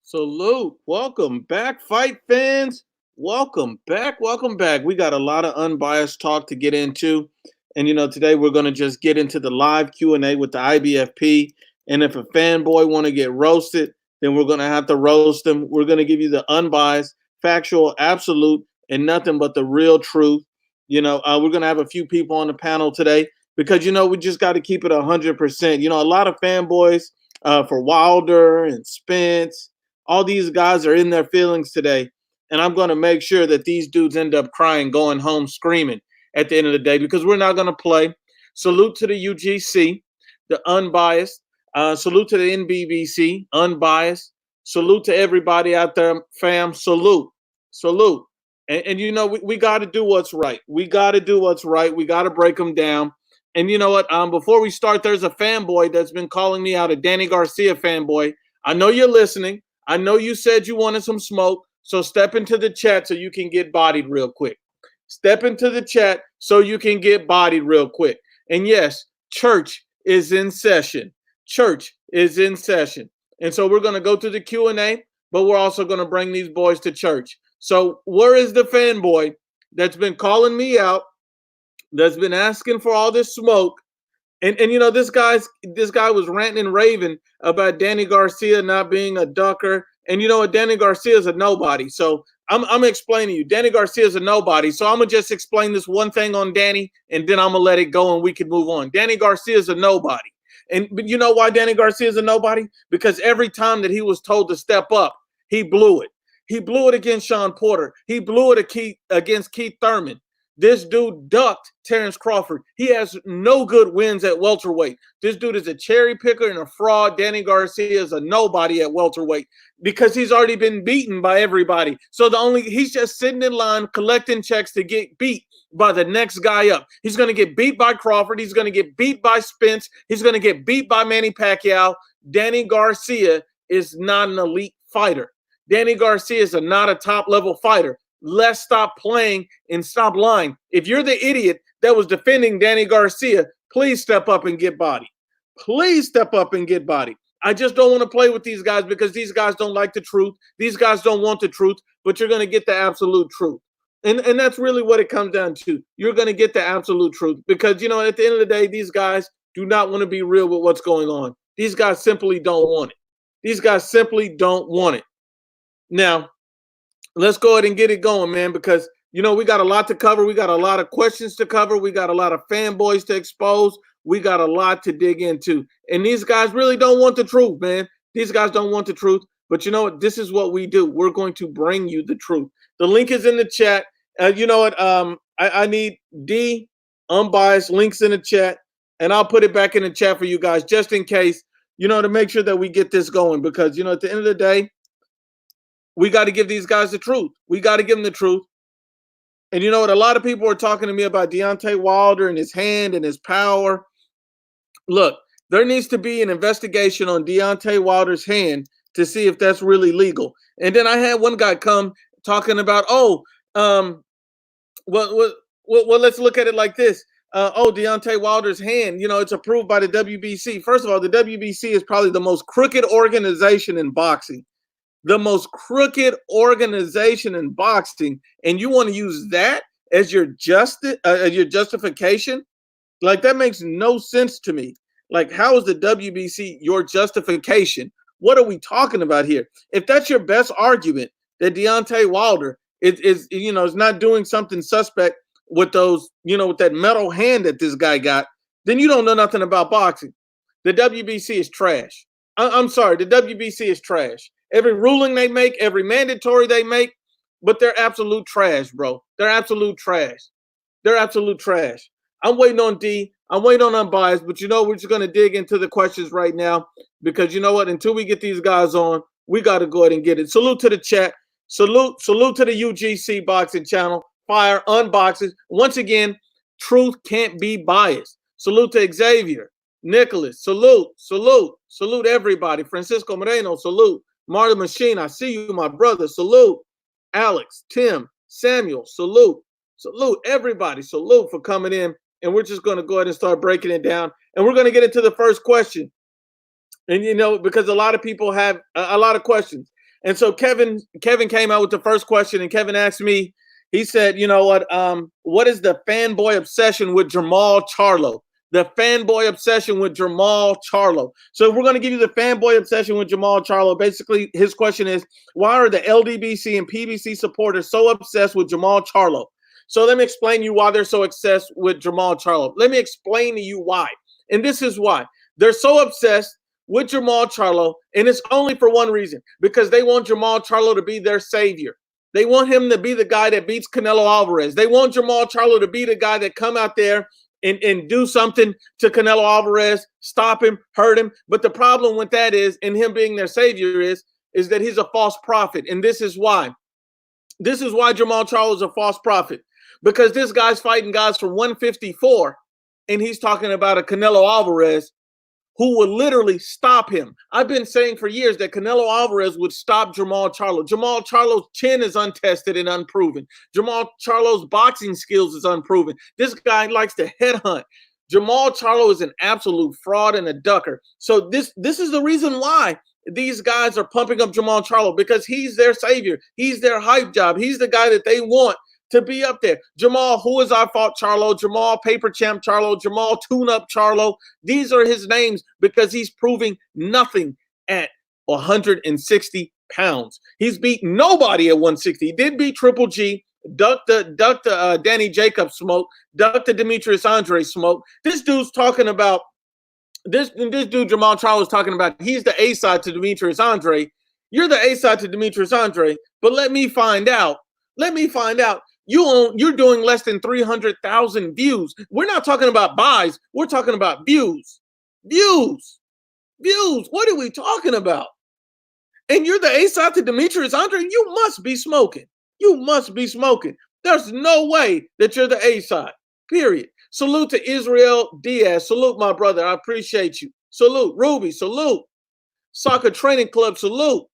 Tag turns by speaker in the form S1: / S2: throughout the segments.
S1: Salute. Welcome back, fight fans. Welcome back. Welcome back. We got a lot of unbiased talk to get into. And today we're going to just get into the live Q&A with the IBFP. And if a fanboy want to get roasted, then we're going to have to roast them. We're going to give you the unbiased, factual, absolute, and nothing but the real truth. We're going to have a few people on the panel today because we just got to keep it 100%. A lot of fanboys for Wilder and Spence, all these guys are in their feelings today. And I'm going to make sure that these dudes end up crying, going home screaming at the end of the day, because we're not going to play. Salute to the UGC, the unbiased. Salute to the NBBC, unbiased. Salute to everybody out there, fam. Salute. Salute. And we got to do what's right. We got to do what's right. We got to break them down. And you know what? Before we start, there's a fanboy that's been calling me out, a Danny Garcia fanboy. I know you're listening. I know you said you wanted some smoke, so step into the chat so you can get bodied real quick. Step into the chat so you can get bodied real quick. And yes, church is in session. Church is in session. And so we're going to go to the Q&A, but we're also going to bring these boys to church. So where is the fanboy that's been calling me out, that's been asking for all this smoke? And this guy was ranting and raving about Danny Garcia not being a ducker. And you know what? Danny Garcia is a nobody. So I'm explaining you. Danny Garcia is a nobody. So I'm going to just explain this one thing on Danny, and then I'm going to let it go and we can move on. Danny Garcia is a nobody. But you know why Danny Garcia is a nobody? Because every time that he was told to step up, he blew it. He blew it against Sean Porter. He blew it against Keith Thurman. This dude ducked Terrence Crawford. He has no good wins at welterweight. This dude is a cherry picker and a fraud. Danny Garcia is a nobody at welterweight because he's already been beaten by everybody. So he's just sitting in line collecting checks to get beat by the next guy up. He's going to get beat by Crawford. He's going to get beat by Spence. He's going to get beat by Manny Pacquiao. Danny Garcia is not an elite fighter. Danny Garcia is not a top-level fighter. Let's stop playing and stop lying. If you're the idiot that was defending Danny Garcia, please step up and get bodied. Please step up and get bodied. I just don't want to play with these guys because these guys don't like the truth. These guys don't want the truth, but you're going to get the absolute truth. And that's really what it comes down to. You're going to get the absolute truth because, at the end of the day, these guys do not want to be real with what's going on. These guys simply don't want it. These guys simply don't want it. Now, let's go ahead and get it going, man, because, we got a lot to cover. We got a lot of questions to cover. We got a lot of fanboys to expose. We got a lot to dig into. And these guys really don't want the truth, man. These guys don't want the truth. But you know what? This is what we do. We're going to bring you the truth. The link is in the chat. You know what? I need D, unbiased, links in the chat. And I'll put it back in the chat for you guys just in case, to make sure that we get this going. Because, at the end of the day, we got to give these guys the truth. We got to give them the truth. And you know what? A lot of people are talking to me about Deontay Wilder and his hand and his power. Look, there needs to be an investigation on Deontay Wilder's hand to see if that's really legal. And then I had one guy come talking about, well, let's look at it like this. Deontay Wilder's hand, it's approved by the WBC. First of all, the WBC is probably the most crooked organization in boxing. The most crooked organization in boxing, and you want to use that as your justification? Like, that makes no sense to me. Like, how is the WBC your justification? What are we talking about here? If that's your best argument, that Deontay Wilder is not doing something suspect with those, with that metal hand that this guy got, then you don't know nothing about boxing. The WBC is trash. I'm sorry, the WBC is trash. Every ruling they make, every mandatory they make, but they're absolute trash, bro. They're absolute trash. They're absolute trash. I'm waiting on D. I'm waiting on unbiased, but we're just going to dig into the questions right now because you know what? Until we get these guys on, we got to go ahead and get it. Salute to the chat. Salute to the UGC boxing channel. Fire, unboxes. Once again, truth can't be biased. Salute to Xavier, Nicholas. Salute everybody. Francisco Moreno, salute. Marta Machine, I see you, my brother. Salute. Alex, Tim, Samuel, salute. Salute everybody. Salute for coming in. And we're just going to go ahead and start breaking it down. And we're going to get into the first question. And, because a lot of people have a lot of questions. And so Kevin came out with the first question, and Kevin asked me, he said, you know what is the fanboy obsession with Jermall Charlo? The fanboy obsession with Jermall Charlo. So we're going to give you the fanboy obsession with Jermall Charlo. Basically, his question is, why are the LDBC and PBC supporters so obsessed with Jermall Charlo? So let me explain to you why they're so obsessed with Jermall Charlo. Let me explain to you why. And this is why. They're so obsessed with Jermall Charlo, and it's only for one reason, because they want Jermall Charlo to be their savior. They want him to be the guy that beats Canelo Alvarez. They want Jermall Charlo to be the guy that come out there and do something to Canelo Alvarez, stop him, hurt him. But the problem with that is, and him being their savior is that he's a false prophet. And this is why. This is why Jermall Charlo is a false prophet. Because this guy's fighting guys from 154, and he's talking about a Canelo Alvarez who would literally stop him. I've been saying for years that Canelo Alvarez would stop Jermall Charlo. Jermall Charlo's chin is untested and unproven. Jermall Charlo's boxing skills is unproven. This guy likes to headhunt. Jermall Charlo is an absolute fraud and a ducker. So this is the reason why these guys are pumping up Jermall Charlo, because he's their savior. He's their hype job. He's the guy that they want to be up there. Jermall, who is our fault Charlo, Jermall Paper Champ Charlo, Jermall Tune-Up Charlo. These are his names because he's proving nothing at 160 pounds. He's beat nobody at 160. He did beat Triple G, ducked the Danny Jacobs smoke, ducked the Demetrius Andre smoke. This dude's talking about, this dude Jermall Charlo is talking about, he's the A side to Demetrius Andre. You're the A side to Demetrius Andre, but let me find out, you're doing less than 300,000 views. We're not talking about buys. We're talking about views. Views. What are we talking about? And you're the A-side to Demetrius Andre. You must be smoking. There's no way that you're the A-side, period. Salute to Israel Diaz. Salute, my brother. I appreciate you. Salute. Ruby, salute. Soccer Training Club, salute.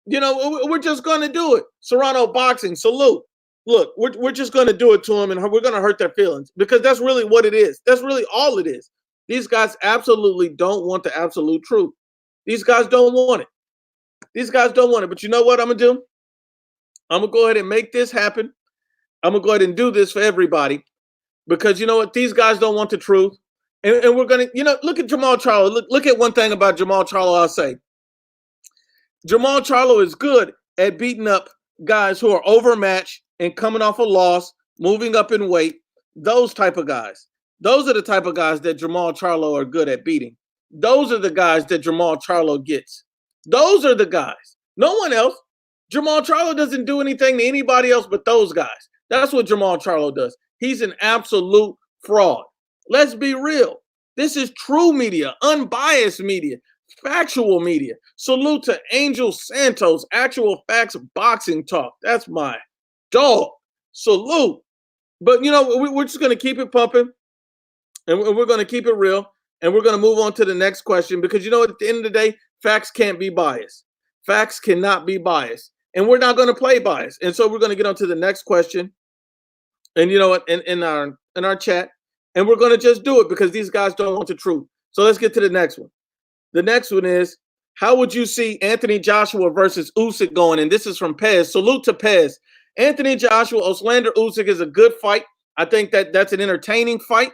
S1: You know, we're just going to do it. Serrano Boxing, salute. Look, we're just going to do it to them, and we're going to hurt their feelings, because that's really what it is. That's really all it is. These guys absolutely don't want the absolute truth. These guys don't want it. But you know what I'm going to do? I'm going to go ahead and make this happen. I'm going to go ahead and do this for everybody, because you know what? These guys don't want the truth. And we're going to, you know, look at Jermall Charlo. Look at one thing about Jermall Charlo I'll say. Jermall Charlo is good at beating up guys who are overmatched and coming off a loss, moving up in weight, those type of guys. Those are the type of guys that Jermall Charlo are good at beating. Those are the guys that Jermall Charlo gets. Those are the guys. No one else. Jermall Charlo doesn't do anything to anybody else but those guys. That's what Jermall Charlo does. He's an absolute fraud. Let's be real. This is true media, unbiased media, factual media. Salute to Angel Santos, Actual Facts Boxing Talk. That's my dog. Salute. But, you know, we're just going to keep it pumping, and we're going to keep it real, and we're going to move on to the next question, because, you know, at the end of the day, facts can't be biased. Facts cannot be biased, and we're not going to play bias. And so we're going to get on to the next question, and, you know what, in our chat, and we're going to just do it because these guys don't want the truth. So let's get to the next one. The next one is, how would you see Anthony Joshua versus Usyk going? And this is from Pez. Salute to Pez. Anthony Joshua, Oslander Usyk is a good fight. I think that's an entertaining fight.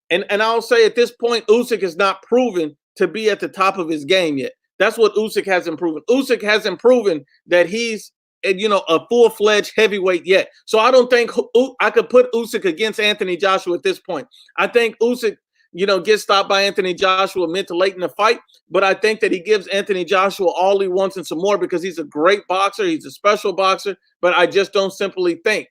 S1: And I'll say at this point, Usyk is not proven to be at the top of his game yet. That's what Usyk hasn't proven. Usyk hasn't proven that he's, you know, a full-fledged heavyweight yet. So I don't think I could put Usyk against Anthony Joshua at this point. I think Usyk, you know, gets stopped by Anthony Joshua mid to late in the fight, but I think that he gives Anthony Joshua all he wants and some more, because he's a great boxer. He's a special boxer, but I just don't simply think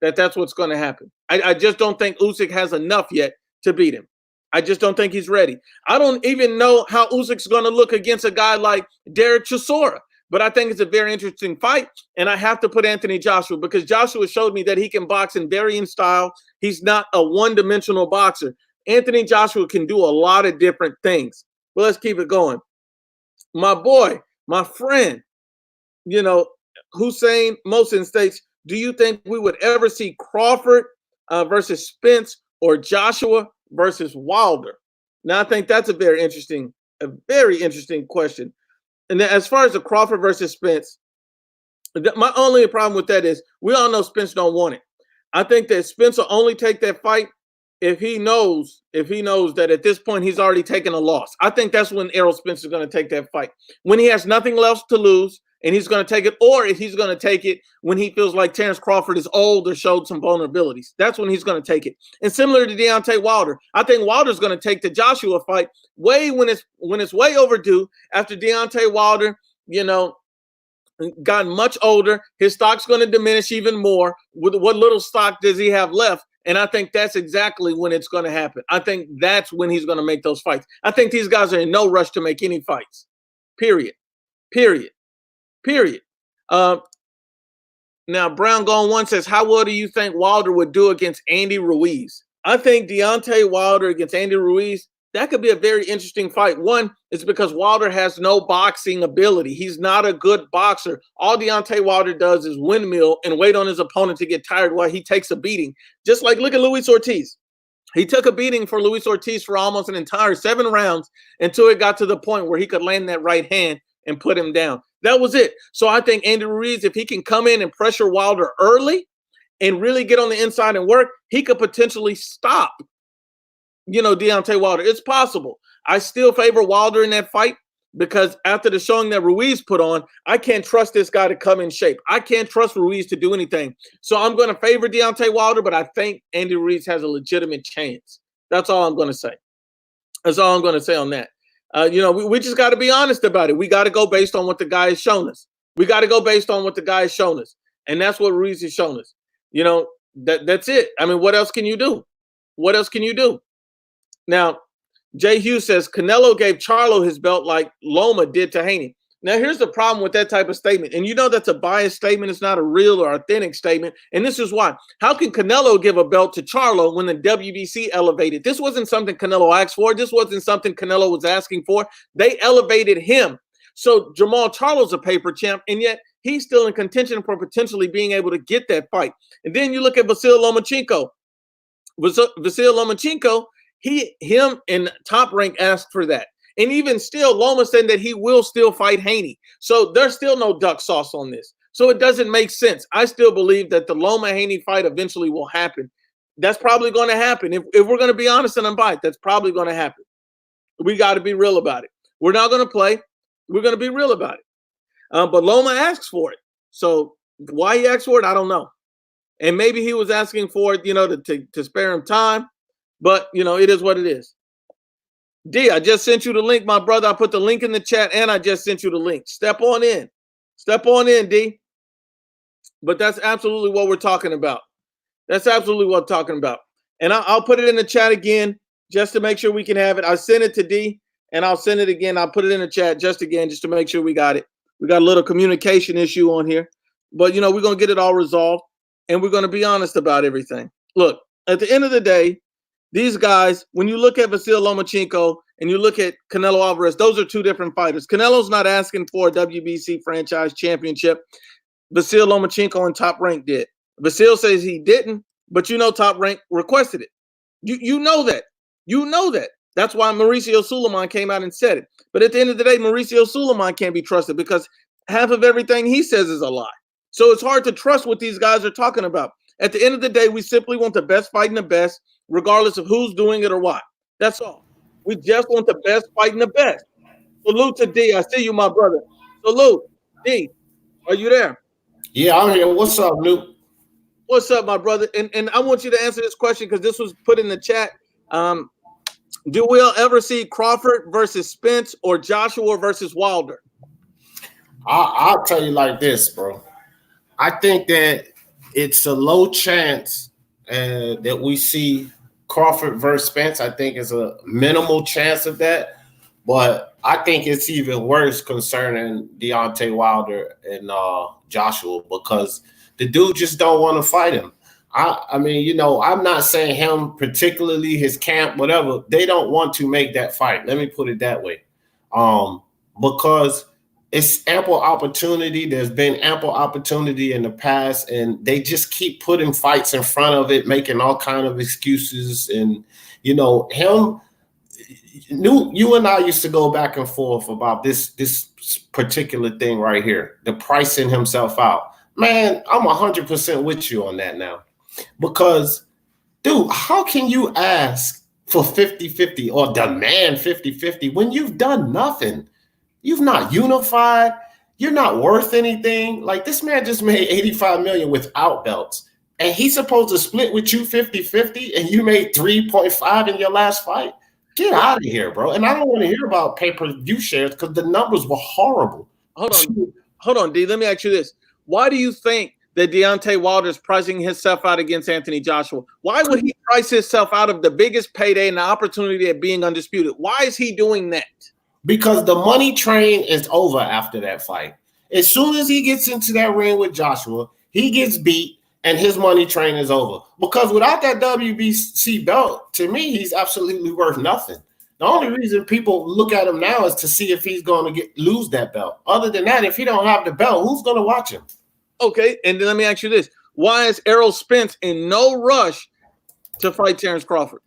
S1: that that's what's going to happen. I just don't think Usyk has enough yet to beat him. I just don't think he's ready. I don't even know how Usyk's going to look against a guy like Derek Chisora, but I think it's a very interesting fight, and I have to put Anthony Joshua, because Joshua showed me that he can box in varying style. He's not a one-dimensional boxer. Anthony Joshua can do a lot of different things. But let's keep it going. My boy, my friend, you know, Hussein Mohsin states, do you think we would ever see Crawford versus Spence or Joshua versus Wilder? Now, I think that's a very interesting question. And then as far as the Crawford versus Spence, My only problem with that is we all know Spence don't want it. I think that Spence will only take that fight if he knows that at this point he's already taken a loss. I think that's when Errol Spence is going to take that fight. When he has nothing left to lose and he's going to take it, or if he's going to take it when he feels like Terrence Crawford is old or showed some vulnerabilities. That's when he's going to take it. And similar to Deontay Wilder, I think Wilder's going to take the Joshua fight way when it's way overdue after Deontay Wilder, gotten much older. His stock's going to diminish even more. With what little stock does he have left? And I think that's exactly when it's going to happen. I think that's when he's going to make those fights. I think these guys are in no rush to make any fights. Period. Now, Brown Gone One says, how well do you think Wilder would do against Andy Ruiz? I think Deontay Wilder against Andy Ruiz, that could be a very interesting fight. One, it's because Wilder has no boxing ability. He's not a good boxer. All Deontay Wilder does is windmill and wait on his opponent to get tired while he takes a beating. Just like, look at Luis Ortiz. He took a beating for Luis Ortiz for almost an entire 7 rounds until it got to the point where he could land that right hand and put him down. That was it. So I think Andy Ruiz, if he can come in and pressure Wilder early and really get on the inside and work, he could potentially stop Deontay Wilder. It's possible. I still favor Wilder in that fight because after the showing that Ruiz put on, I can't trust this guy to come in shape. I can't trust Ruiz to do anything. So I'm going to favor Deontay Wilder, but I think Andy Ruiz has a legitimate chance. That's all I'm going to say. That's all I'm going to say on that. We just got to be honest about it. We got to go based on what the guy has shown us. And that's what Ruiz has shown us. That's it. I mean, what else can you do? Now, Jay Hughes says, Canelo gave Charlo his belt like Loma did to Haney. Now, here's the problem with that type of statement. And that's a biased statement. It's not a real or authentic statement. And this is why. How can Canelo give a belt to Charlo when the WBC elevated? This wasn't something Canelo asked for. This wasn't something Canelo was asking for. They elevated him. So Jamal Charlo's a paper champ, and yet he's still in contention for potentially being able to get that fight. And then you look at Vasyl Lomachenko. Vasyl Lomachenko, him and Top Rank asked for that. And even still, Loma said that he will still fight Haney. So there's still no duck sauce on this. So it doesn't make sense. I still believe that the Loma-Haney fight eventually will happen. That's probably going to happen. If we're going to be honest and unbiased, that's probably going to happen. We got to be real about it. We're not going to play. We're going to be real about it. But Loma asks for it. So why he asked for it, I don't know. And maybe he was asking for it, to spare him time. But, it is what it is. D, I just sent you the link, my brother. I put the link in the chat, and I just sent you the link. Step on in, D. But that's absolutely what we're talking about. And I'll put it in the chat again just to make sure we can have it. I sent it to D, and I'll send it again. I'll put it in the chat just to make sure we got it. We got a little communication issue on here. But, we're going to get it all resolved, and we're going to be honest about everything. Look, at the end of the day, these guys, when you look at Vasyl Lomachenko and you look at Canelo Alvarez, those are two different fighters. Canelo's not asking for a WBC franchise championship. Vasyl Lomachenko and Top Rank did. Vasyl says he didn't, but Top Rank requested it. You know that. That's why Mauricio Sulaiman came out and said it. But at the end of the day, Mauricio Sulaiman can't be trusted because half of everything he says is a lie. So it's hard to trust what these guys are talking about. At the end of the day, we simply want the best fighting the best, regardless of who's doing it or what. That's all. We just want the best fighting the best. Salute to D. I see you, my brother. Salute. D, are you there?
S2: Yeah, I'm here. What's up, Luke?
S1: What's up, my brother? And I want you to answer this question because this was put in the chat. Do we ever see Crawford versus Spence or Joshua versus Wilder?
S2: I'll tell you like this, bro. I think that it's a low chance that we see Crawford versus Spence. I think it's a minimal chance of that. But I think it's even worse concerning Deontay Wilder and Joshua because the dude just don't want to fight him. I mean, I'm not saying him particularly, his camp, whatever. They don't want to make that fight. Let me put it that way. Because it's ample opportunity. There's been ample opportunity in the past, and they just keep putting fights in front of it, making all kind of excuses. And, him, you and I used to go back and forth about this particular thing right here, the pricing himself out. Man, I'm 100% with you on that now. Because, dude, how can you ask for 50-50 or demand 50-50 when you've done nothing? You've not unified. You're not worth anything. Like, this man just made $85 million without belts. And he's supposed to split with you 50-50 and you made 3.5 in your last fight? Get out of here, bro. And I don't want to hear about pay-per-view shares because the numbers were horrible.
S1: Hold on, D. Let me ask you this. Why do you think that Deontay Wilder is pricing himself out against Anthony Joshua? Why would he price himself out of the biggest payday and the opportunity of being undisputed? Why is he doing that?
S2: Because the money train is over after that fight. As soon as he gets into that ring with Joshua, he gets beat and his money train is over. Because without that WBC belt, to me, he's absolutely worth nothing. The only reason people look at him now is to see if he's going to lose that belt. Other than that, if he don't have the belt, who's going to watch him?
S1: Okay, and then let me ask you this. Why is Errol Spence in no rush to fight Terrence Crawford?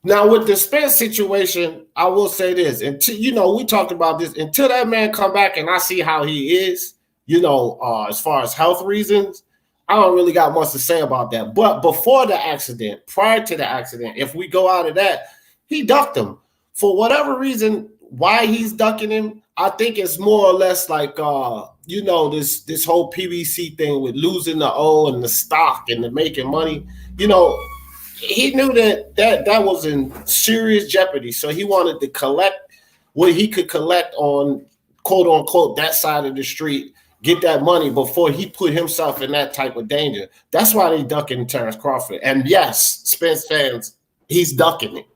S2: Now, with the Spence situation, I will say this. Until, we talked about this. Until that man come back and I see how he is, as far as health reasons, I don't really got much to say about that. But before the accident, prior to the accident, if we go out of that, he ducked him. For whatever reason, why he's ducking him, I think it's more or less like, this whole PBC thing with losing the O and the stock and the making money. He knew that was in serious jeopardy. So he wanted to collect what he could collect on, quote unquote, that side of the street, get that money before he put himself in that type of danger. That's why they ducking Terrence Crawford. And yes, Spence fans, he's ducking it.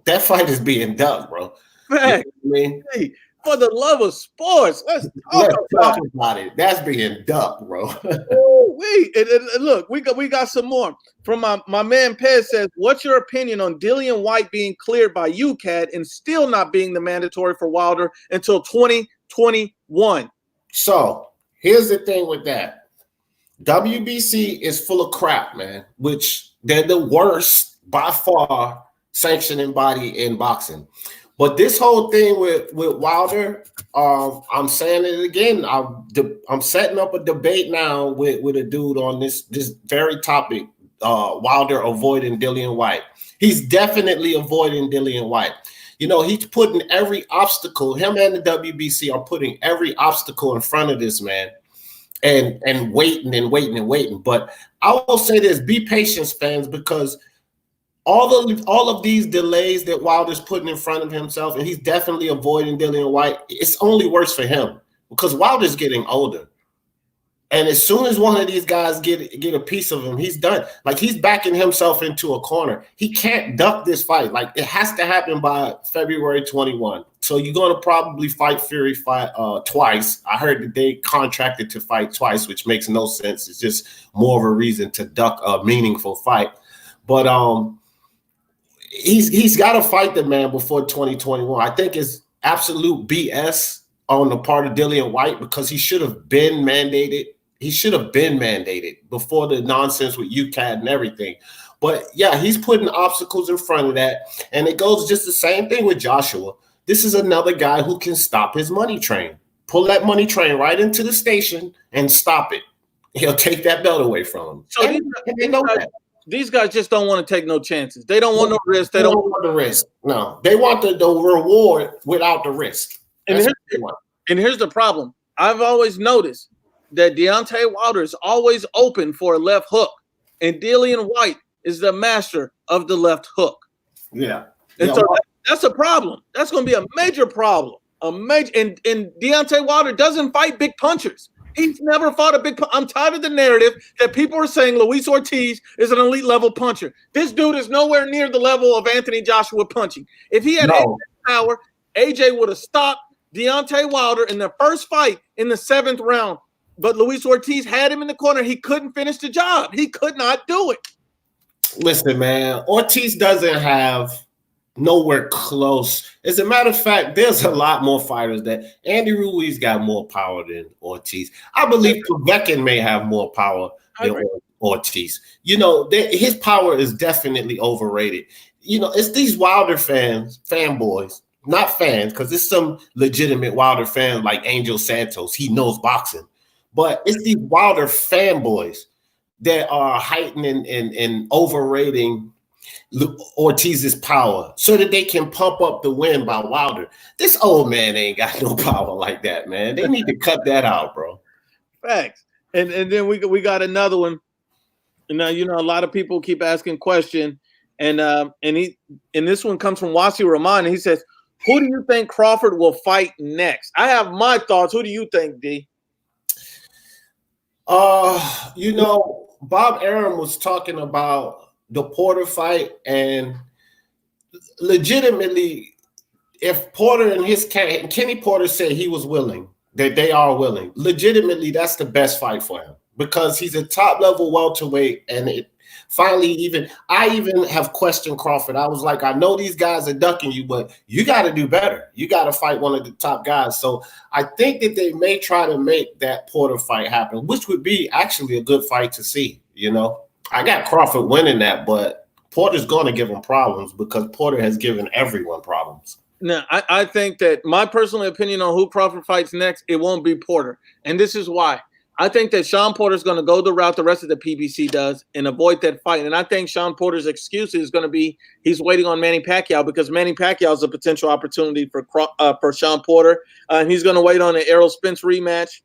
S2: That fight is being ducked, bro.
S1: Man, hey, for the love of sports, let's talk
S2: about it. That's being ducked, bro.
S1: And look, we got some more from my man Pez says, what's your opinion on Dillian Whyte being cleared by UCAD and still not being the mandatory for Wilder until 2021?
S2: So here's the thing with that. WBC is full of crap, man, which they're the worst by far sanctioning body in boxing. But this whole thing with Wilder, I'm saying it again. I'm setting up a debate now with a dude on this very topic. Wilder avoiding Dillian Whyte. He's definitely avoiding Dillian Whyte. He's putting every obstacle. Him and the WBC are putting every obstacle in front of this man, and waiting. But I will say this: be patient, fans, because all of these delays that Wilder's putting in front of himself, and he's definitely avoiding Dillian Whyte, it's only worse for him because Wilder's getting older. And as soon as one of these guys get a piece of him, he's done. Like, he's backing himself into a corner. He can't duck this fight. Like, it has to happen by February 21. So you're going to probably fight Fury twice. I heard that they contracted to fight twice, which makes no sense. It's just more of a reason to duck a meaningful fight. But he's got to fight the man before 2021. I think it's absolute BS on the part of Dillian Whyte because he should have been mandated. He should have been mandated before the nonsense with UCAD and everything. But yeah, he's putting obstacles in front of that. And it goes just the same thing with Joshua. This is another guy who can stop his money train. Pull that money train right into the station and stop it. He'll take that belt away from him.
S1: So these guys just don't want to take no chances. They don't want no risk. They don't
S2: want the risk. No, they want the reward without the risk.
S1: And here's the problem. I've always noticed that Deontay Wilder is always open for a left hook, and Dillian Whyte is the master of the left hook.
S2: Yeah.
S1: And so that's a problem. That's going to be a major problem. And Deontay Wilder doesn't fight big punchers. He's never fought a big I'm tired of the narrative that people are saying Luis Ortiz is an elite level puncher. This dude is nowhere near the level of Anthony Joshua punching. If he had AJ power, AJ would have stopped Deontay Wilder in the first fight in the 7th round. But Luis Ortiz had him in the corner. He couldn't finish the job. He could not do it.
S2: Listen, man, Ortiz doesn't have nowhere close. As a matter of fact, there's a lot more fighters that Andy Ruiz got more power than Ortiz. I believe Povetkin may have more power than Ortiz. His power is definitely overrated. it's these Wilder fanboys, not fans, because it's some legitimate Wilder fans like Angel Santos. He knows boxing, but it's these Wilder fanboys that are heightening and overrating Ortiz's power so that they can pump up the win by Wilder. This old man ain't got no power like that, man. They need to cut that out, bro.
S1: Facts. And then we got another one. Now, a lot of people keep asking question, and this one comes from Wasi Rahman, and he says, who do you think Crawford will fight next? I have my thoughts. Who do you think, D?
S2: Bob Arum was talking about the Porter fight, and legitimately, if Porter and Kenny Porter said he was willing, that they are willing, legitimately, that's the best fight for him because he's a top level welterweight. And I even have questioned Crawford. I was like, I know these guys are ducking you, but you got to do better. You got to fight one of the top guys. So I think that they may try to make that Porter fight happen, which would be actually a good fight to see. I got Crawford winning that, but Porter's going to give him problems because Porter has given everyone problems.
S1: Now, I think that my personal opinion on who Crawford fights next, it won't be Porter. And this is why. I think that Sean Porter is going to go the route the rest of the PBC does and avoid that fight. And I think Sean Porter's excuse is going to be he's waiting on Manny Pacquiao because Manny Pacquiao is a potential opportunity for Sean Porter. And he's going to wait on an Errol Spence rematch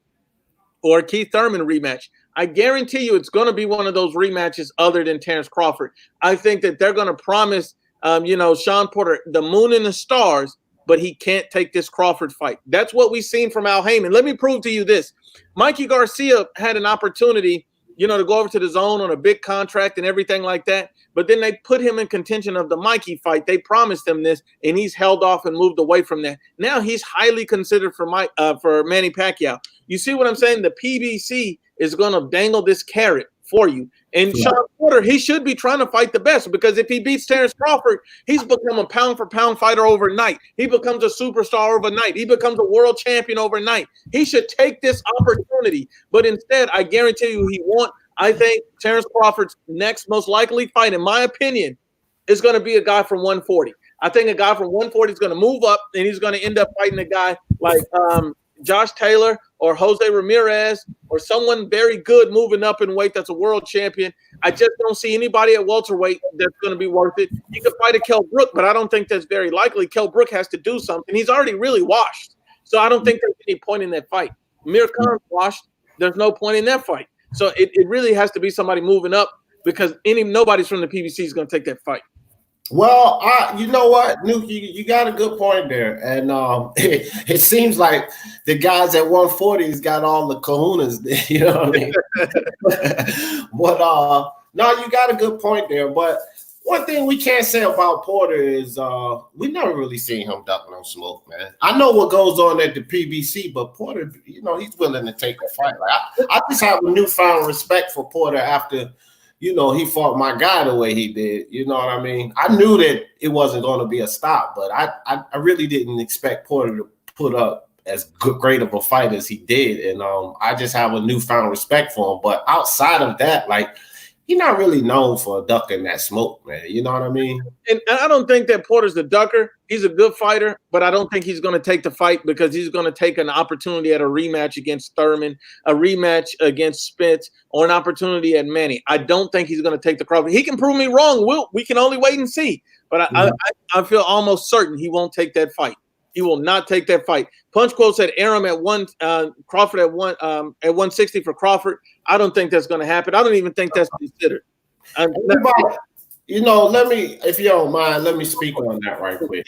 S1: or a Keith Thurman rematch. I guarantee you it's going to be one of those rematches other than Terrence Crawford. I think that they're going to promise, Sean Porter the moon and the stars, but he can't take this Crawford fight. That's what we've seen from Al Heyman. Let me prove to you this. Mikey Garcia had an opportunity, to go over to the zone on a big contract and everything like that. But then they put him in contention of the Mikey fight. They promised him this, and he's held off and moved away from that. Now he's highly considered for Manny Pacquiao. You see what I'm saying? The PBC is going to dangle this carrot for you. And Sean Porter, he should be trying to fight the best because if he beats Terrence Crawford, he's become a pound-for-pound fighter overnight. He becomes a superstar overnight. He becomes a world champion overnight. He should take this opportunity. But instead, I guarantee you he won't. I think Terrence Crawford's next most likely fight, in my opinion, is going to be a guy from 140. I think a guy from 140 is going to move up, and he's going to end up fighting a guy like Josh Taylor or Jose Ramirez or someone very good moving up in weight that's a world champion. I just don't see anybody at welterweight that's going to be worth it. He could fight a Kell Brook, but I don't think that's very likely. Kell Brook has to do something. He's already really washed. So I don't think there's any point in that fight. Amir Khan's washed. There's no point in that fight. So it really has to be somebody moving up because nobody's from the PBC is going to take that fight.
S2: Well, you know what, Nuki, you got a good point there. And it seems like the guys at 140's got all the kahunas, you know what I mean? But no, you got a good point there. But one thing we can't say about Porter is we never really seen him duck no smoke, man. I know what goes on at the PBC, but Porter, he's willing to take a fight. Like I just have a newfound respect for Porter after he fought my guy the way he did. You know what I mean? I knew that it wasn't going to be a stop, but I really didn't expect Porter to put up as great of a fight as he did. And I just have a newfound respect for him. But outside of that, he's not really known for ducking that smoke, man. You know what I mean?
S1: And I don't think that Porter's the ducker. He's a good fighter, but I don't think he's going to take the fight because he's going to take an opportunity at a rematch against Thurman, a rematch against Spence, or an opportunity at Manny. I don't think he's going to take the Crawford. He can prove me wrong. We can only wait and see. But I feel almost certain he won't take that fight. He will not take that fight. Punch Quote said Arum at Crawford at 160 for Crawford. I don't think that's going to happen. I don't even think that's considered.
S2: Let me, if you don't mind, let me speak on that right quick.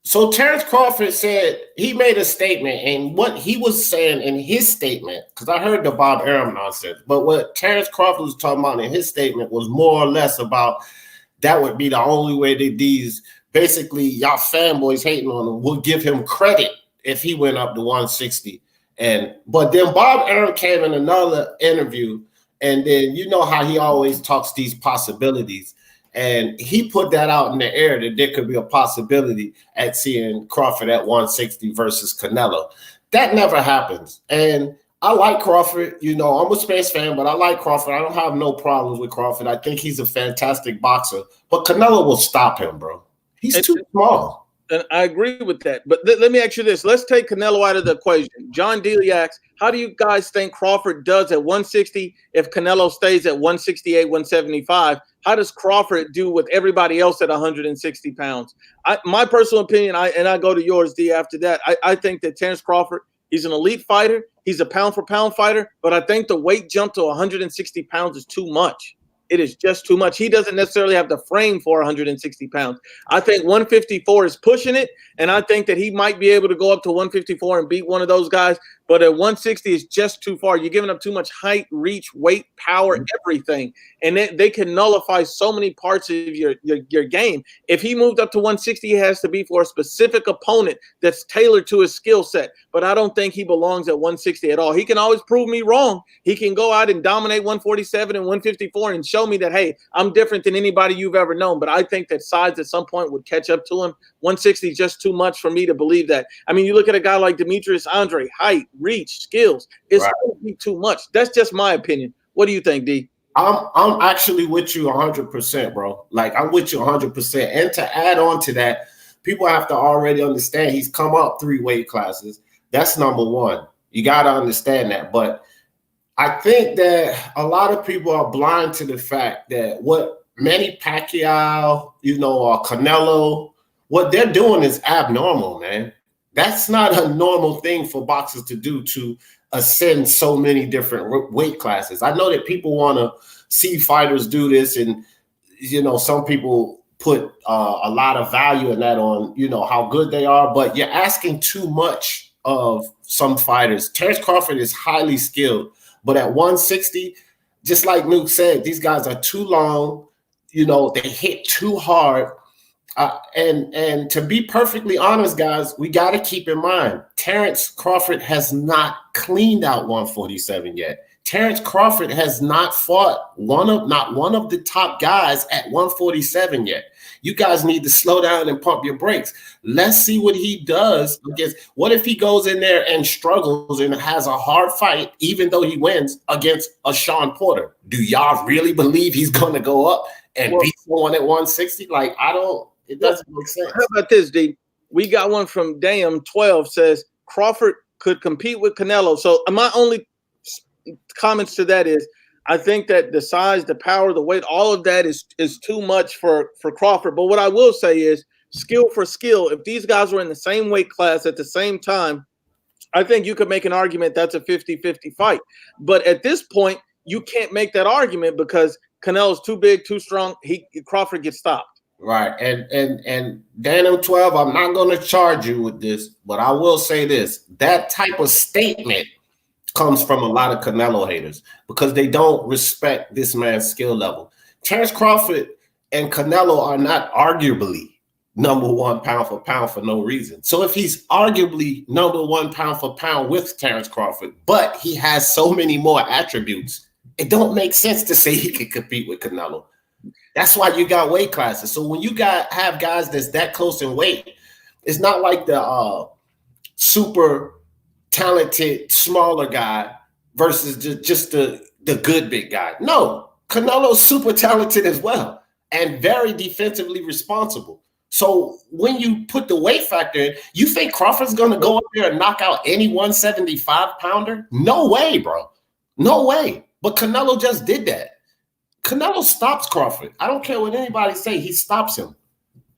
S2: So Terrence Crawford said he made a statement, and what he was saying in his statement, because I heard the Bob Arum nonsense, but what Terrence Crawford was talking about in his statement was more or less about that would be the only way that these basically y'all fanboys hating on him will give him credit if he went up to 160. But then Bob Arum came in another interview, and then you know how he always talks these possibilities. And he put that out in the air that there could be a possibility at seeing Crawford at 160 versus Canelo. That never happens. And I like Crawford. You know, I'm a Spence fan, but I like Crawford. I don't have no problems with Crawford. I think he's a fantastic boxer. But Canelo will stop him, bro. He's too small.
S1: And I agree with that. But let me ask you this. Let's take Canelo out of the equation. John Dealey asks, how do you guys think Crawford does at 160 if Canelo stays at 168, 175? How does Crawford do with everybody else at 160 pounds? My personal opinion, I go to yours, D, after that. I think that Terence Crawford, he's an elite fighter. He's a pound-for-pound fighter. But I think the weight jump to 160 pounds is too much. It is just too much. He doesn't necessarily have the frame for 160 pounds. I think 154 is pushing it, and I think that he might be able to go up to 154 and beat one of those guys. But at 160 is just too far. You're giving up too much height, reach, weight, power, everything. And they can nullify so many parts of your game. If he moved up to 160, it has to be for a specific opponent that's tailored to his skill set. But I don't think he belongs at 160 at all. He can always prove me wrong. He can go out and dominate 147 and 154 and show me that, hey, I'm different than anybody you've ever known. But I think that size at some point would catch up to him. 160 is just too much for me to believe that. I mean, you look at a guy like Demetrius Andre, height, reach, skills. It's going to be too much. That's just my opinion. What do you think, D?
S2: I'm actually with you 100%, bro. Like, I'm with you 100%. And to add on to that, people have to already understand he's come up 3 weight classes. That's number one. You got to understand that. But I think that a lot of people are blind to the fact that what Manny Pacquiao, or Canelo, what they're doing is abnormal, man. That's not a normal thing for boxers to do, to ascend so many different weight classes. I know that people want to see fighters do this, and some people put a lot of value in that on how good they are, but you're asking too much of some fighters. Terence Crawford is highly skilled, but at 160, just like Nuke said, these guys are too long. They hit too hard. And to be perfectly honest, guys, we got to keep in mind, Terence Crawford has not cleaned out 147 yet. Terence Crawford has not fought not one of the top guys at 147 yet. You guys need to slow down and pump your brakes. Let's see what he does against. What if he goes in there and struggles and has a hard fight, even though he wins against a Sean Porter? Do y'all really believe he's going to go up and beat someone at 160? Like, it doesn't make sense.
S1: How about this, D? We got one from Dam12 says Crawford could compete with Canelo. So my only comments to that is I think that the size, the power, the weight, all of that is too much for Crawford. But what I will say is skill for skill. If these guys were in the same weight class at the same time, I think you could make an argument that's a 50-50 fight. But at this point, you can't make that argument because Canelo's too big, too strong. Crawford gets stopped.
S2: Right. And Daniel 12, I'm not going to charge you with this, but I will say this. That type of statement comes from a lot of Canelo haters because they don't respect this man's skill level. Terence Crawford and Canelo are not arguably number one pound for pound for no reason. So if he's arguably number one pound for pound with Terence Crawford, but he has so many more attributes, it don't make sense to say he can compete with Canelo. That's why you got weight classes. So when you have guys that's that close in weight, it's not like the super talented smaller guy versus just the good big guy. No, Canelo's super talented as well and very defensively responsible. So when you put the weight factor in, you think Crawford's going to go up there and knock out any 175 pounder? No way, bro. No way. But Canelo just did that. Canelo stops Crawford. I don't care what anybody say. He stops him.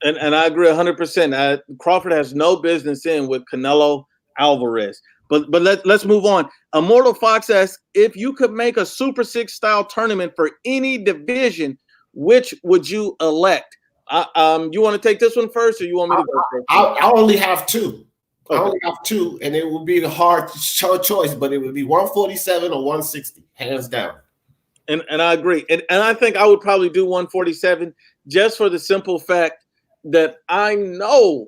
S1: And I agree 100%. Crawford has no business in with Canelo Alvarez. But let's move on. Immortal Fox asks, if you could make a Super 6 style tournament for any division, which would you elect? You want to take this one first, or you want me to go first?
S2: I only have two. Okay. I only have two, and it would be a hard choice, but it would be 147 or 160, hands down.
S1: And I agree. And I think I would probably do 147 just for the simple fact that I know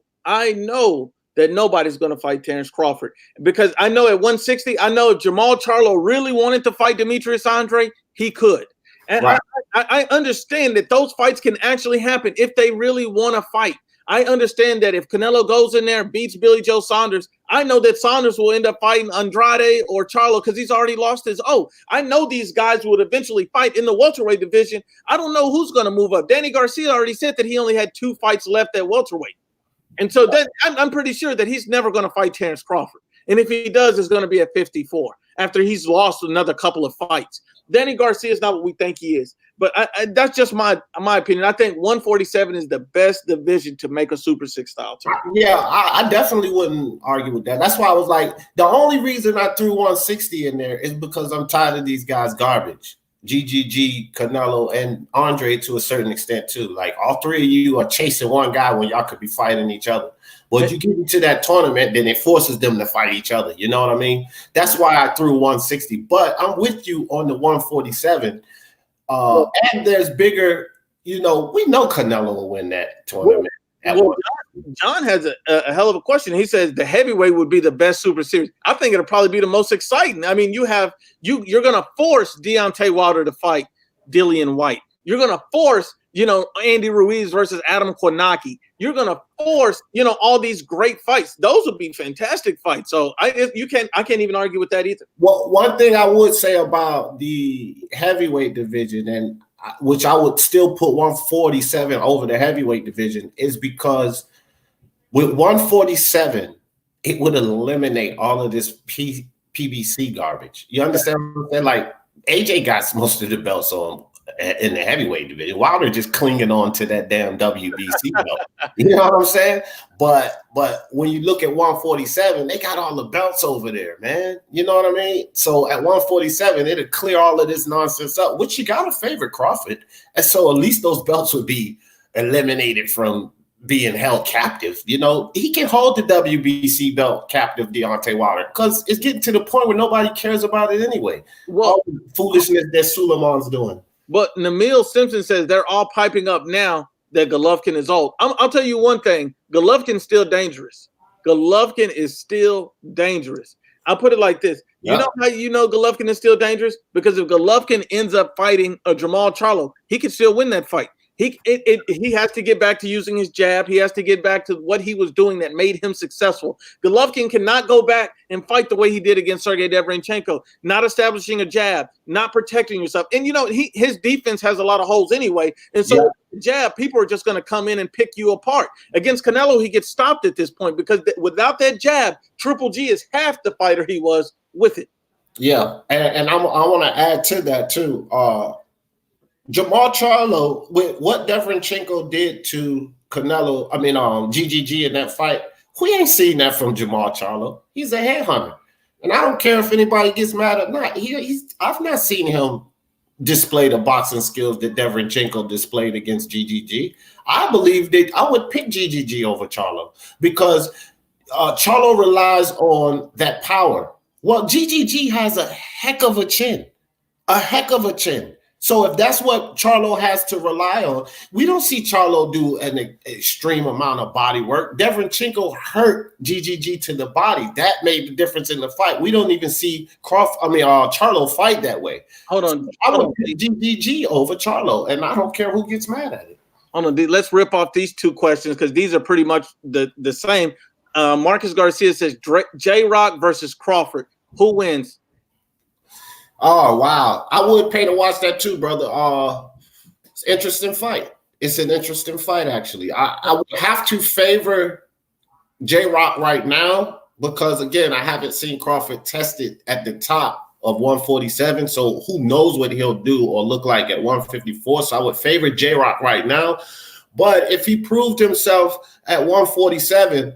S1: that nobody's going to fight Terence Crawford. Because I know at 160, I know if Jamal Charlo really wanted to fight Demetrius Andre, he could. And right. I understand that those fights can actually happen if they really want to fight. I understand that if Canelo goes in there and beats Billy Joe Saunders, I know that Saunders will end up fighting Andrade or Charlo because he's already lost his I know these guys would eventually fight in the welterweight division. I don't know who's going to move up. Danny Garcia already said that he only had 2 fights left at welterweight. And so then I'm pretty sure that he's never going to fight Terrence Crawford. And if he does, it's going to be at 54 after he's lost another couple of fights. Danny Garcia is not what we think he is. But that's just my opinion. I think 147 is the best division to make a Super 6 style tournament.
S2: Yeah, I definitely wouldn't argue with that. That's why I was like, the only reason I threw 160 in there is because I'm tired of these guys' garbage. GGG, Canelo, and Andre to a certain extent too. Like all 3 of you are chasing one guy when y'all could be fighting each other. But you get into that tournament, then it forces them to fight each other. You know what I mean? That's why I threw 160. But I'm with you on the 147. And there's bigger, we know Canelo will win that tournament.
S1: John has a hell of a question. He says the heavyweight would be the best Super Series. I think it'll probably be the most exciting. I mean, you're going to force Deontay Wilder to fight Dillian Whyte. You're going to force, Andy Ruiz versus Adam Kornacki. You're going to force, all these great fights. Those would be fantastic fights. So I can't even argue with that either.
S2: Well, one thing I would say about the heavyweight division, and which I would still put 147 over the heavyweight division, is because with 147, it would eliminate all of this PBC garbage. You understand what I'm saying? Like AJ got most of the belts on in the heavyweight division. Wilder just clinging on to that damn WBC belt. You know what I'm saying? But when you look at 147, they got all the belts over there, man. You know what I mean? So at 147, it'll clear all of this nonsense up, which you got to favor Crawford. And so at least those belts would be eliminated from being held captive. He can hold the WBC belt captive, Deontay Wilder, because it's getting to the point where nobody cares about it anyway. All the foolishness that Suleiman's doing.
S1: But Namil Simpson says they're all piping up now that Golovkin is old. I'll tell you one thing. Golovkin's still dangerous. Golovkin is still dangerous. I'll put it like this. You know how Golovkin is still dangerous? Because if Golovkin ends up fighting a Jamal Charlo, he can still win that fight. He has to get back to using his jab. He has to get back to what he was doing that made him successful. Golovkin cannot go back and fight the way he did against Sergey Deverenchenko, not establishing a jab, not protecting yourself. And, his defense has a lot of holes anyway. And so jab, people are just going to come in and pick you apart. Against Canelo, he gets stopped at this point because without that jab, Triple G is half the fighter he was with it.
S2: Yeah, and I want to add to that too. Jamal Charlo, with what Deverenchenko did to Canelo, GGG in that fight, we ain't seen that from Jamal Charlo. He's a headhunter. And I don't care if anybody gets mad or not. I've not seen him display the boxing skills that Deverenchenko displayed against GGG. I believe that I would pick GGG over Charlo because Charlo relies on that power. Well, GGG has a heck of a chin. So if that's what Charlo has to rely on, we don't see Charlo do an extreme amount of body work. Deverenchenko hurt GGG to the body. That made the difference in the fight. We don't even see Charlo fight that way.
S1: Hold on.
S2: I would pick GGG over Charlo, and I don't care who gets mad at it.
S1: Hold on. Let's rip off these 2 questions because these are pretty much the same. Marcus Garcia says J-Rock versus Crawford. Who wins?
S2: Oh, wow. I would pay to watch that too, brother. It's an interesting fight. It's an interesting fight, actually. I would have to favor J-Rock right now because, again, I haven't seen Crawford tested at the top of 147, so who knows what he'll do or look like at 154. So I would favor J-Rock right now. But if he proved himself at 147,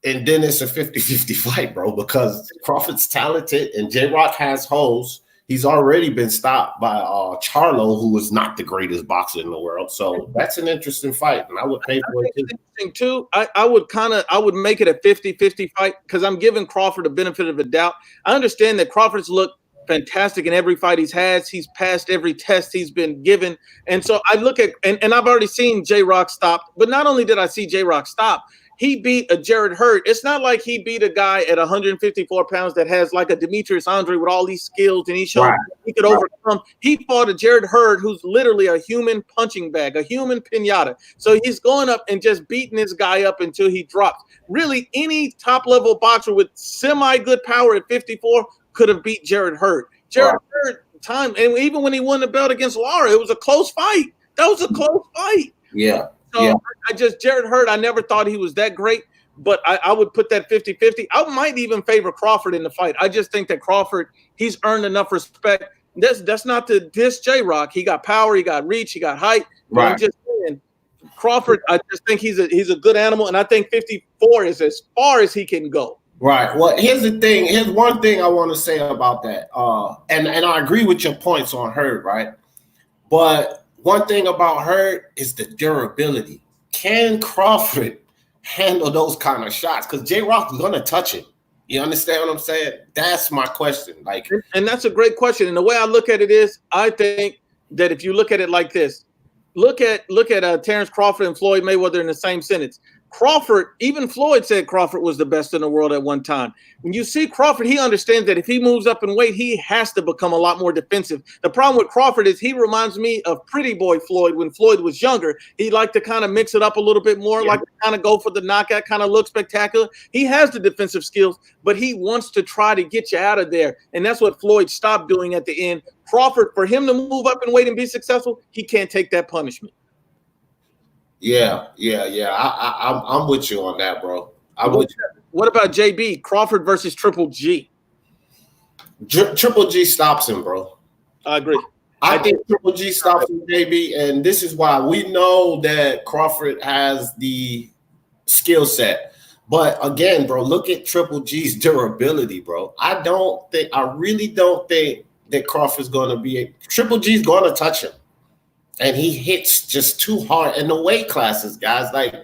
S2: and then it's a 50-50 fight, bro, because Crawford's talented and J-Rock has holes. He's already been stopped by Charlo, who is not the greatest boxer in the world. So that's an interesting fight, and I would pay for it too.
S1: Interesting too. I would make it a 50-50 fight because I'm giving Crawford the benefit of the doubt. I understand that Crawford's looked fantastic in every fight he's had. He's passed every test he's been given. And so I look at and I've already seen J-Rock stop. But not only did I see J-Rock stop, he beat a Jared Hurd. It's not like he beat a guy at 154 pounds that has like a Demetrius Andre with all these skills and he showed he could overcome. He fought a Jared Hurd who's literally a human punching bag, a human pinata. So he's going up and just beating this guy up until he drops. Really, any top-level boxer with semi-good power at 54 could have beat Jared Hurd. Jared Hurd, time, and even when he won the belt against Lara, it was a close fight. That was a close fight.
S2: Yeah.
S1: So Jared Hurd, I never thought he was that great, but I would put that 50-50. I might even favor Crawford in the fight. I just think that Crawford, he's earned enough respect. That's not to diss J-Rock. He got power, he got reach, he got height. Right. I'm just saying, Crawford, I just think he's a good animal, and I think 54 is as far as he can go.
S2: Right. Well, here's the thing. Here's one thing I want to say about that. And I agree with your points on Hurd, right? But one thing about Hurd is the durability. Can Crawford handle those kind of shots? Because J-Rock is going to touch it. You understand what I'm saying? That's my question. Like,
S1: and that's a great question. And the way I look at it is, I think that if you look at it like this, look at Terrence Crawford and Floyd Mayweather in the same sentence. Crawford, even Floyd said Crawford was the best in the world at one time. When you see Crawford, he understands that if he moves up in weight, he has to become a lot more defensive. The problem with Crawford is he reminds me of Pretty Boy Floyd when Floyd was younger. He liked to kind of mix it up a little bit more, like to kind of go for the knockout, kind of look spectacular. He has the defensive skills, but he wants to try to get you out of there. And that's what Floyd stopped doing at the end. Crawford, for him to move up in weight and be successful, he can't take that punishment.
S2: Yeah. I'm with you on that, bro.
S1: What about JB? Crawford versus Triple G?
S2: Triple G stops him, bro.
S1: I agree.
S2: I think Triple G stops him, JB, and this is why we know that Crawford has the skill set. But again, bro, look at Triple G's durability, bro. I really don't think that Crawford's going to be Triple G's going to touch him. And he hits just too hard in the weight classes, guys. Like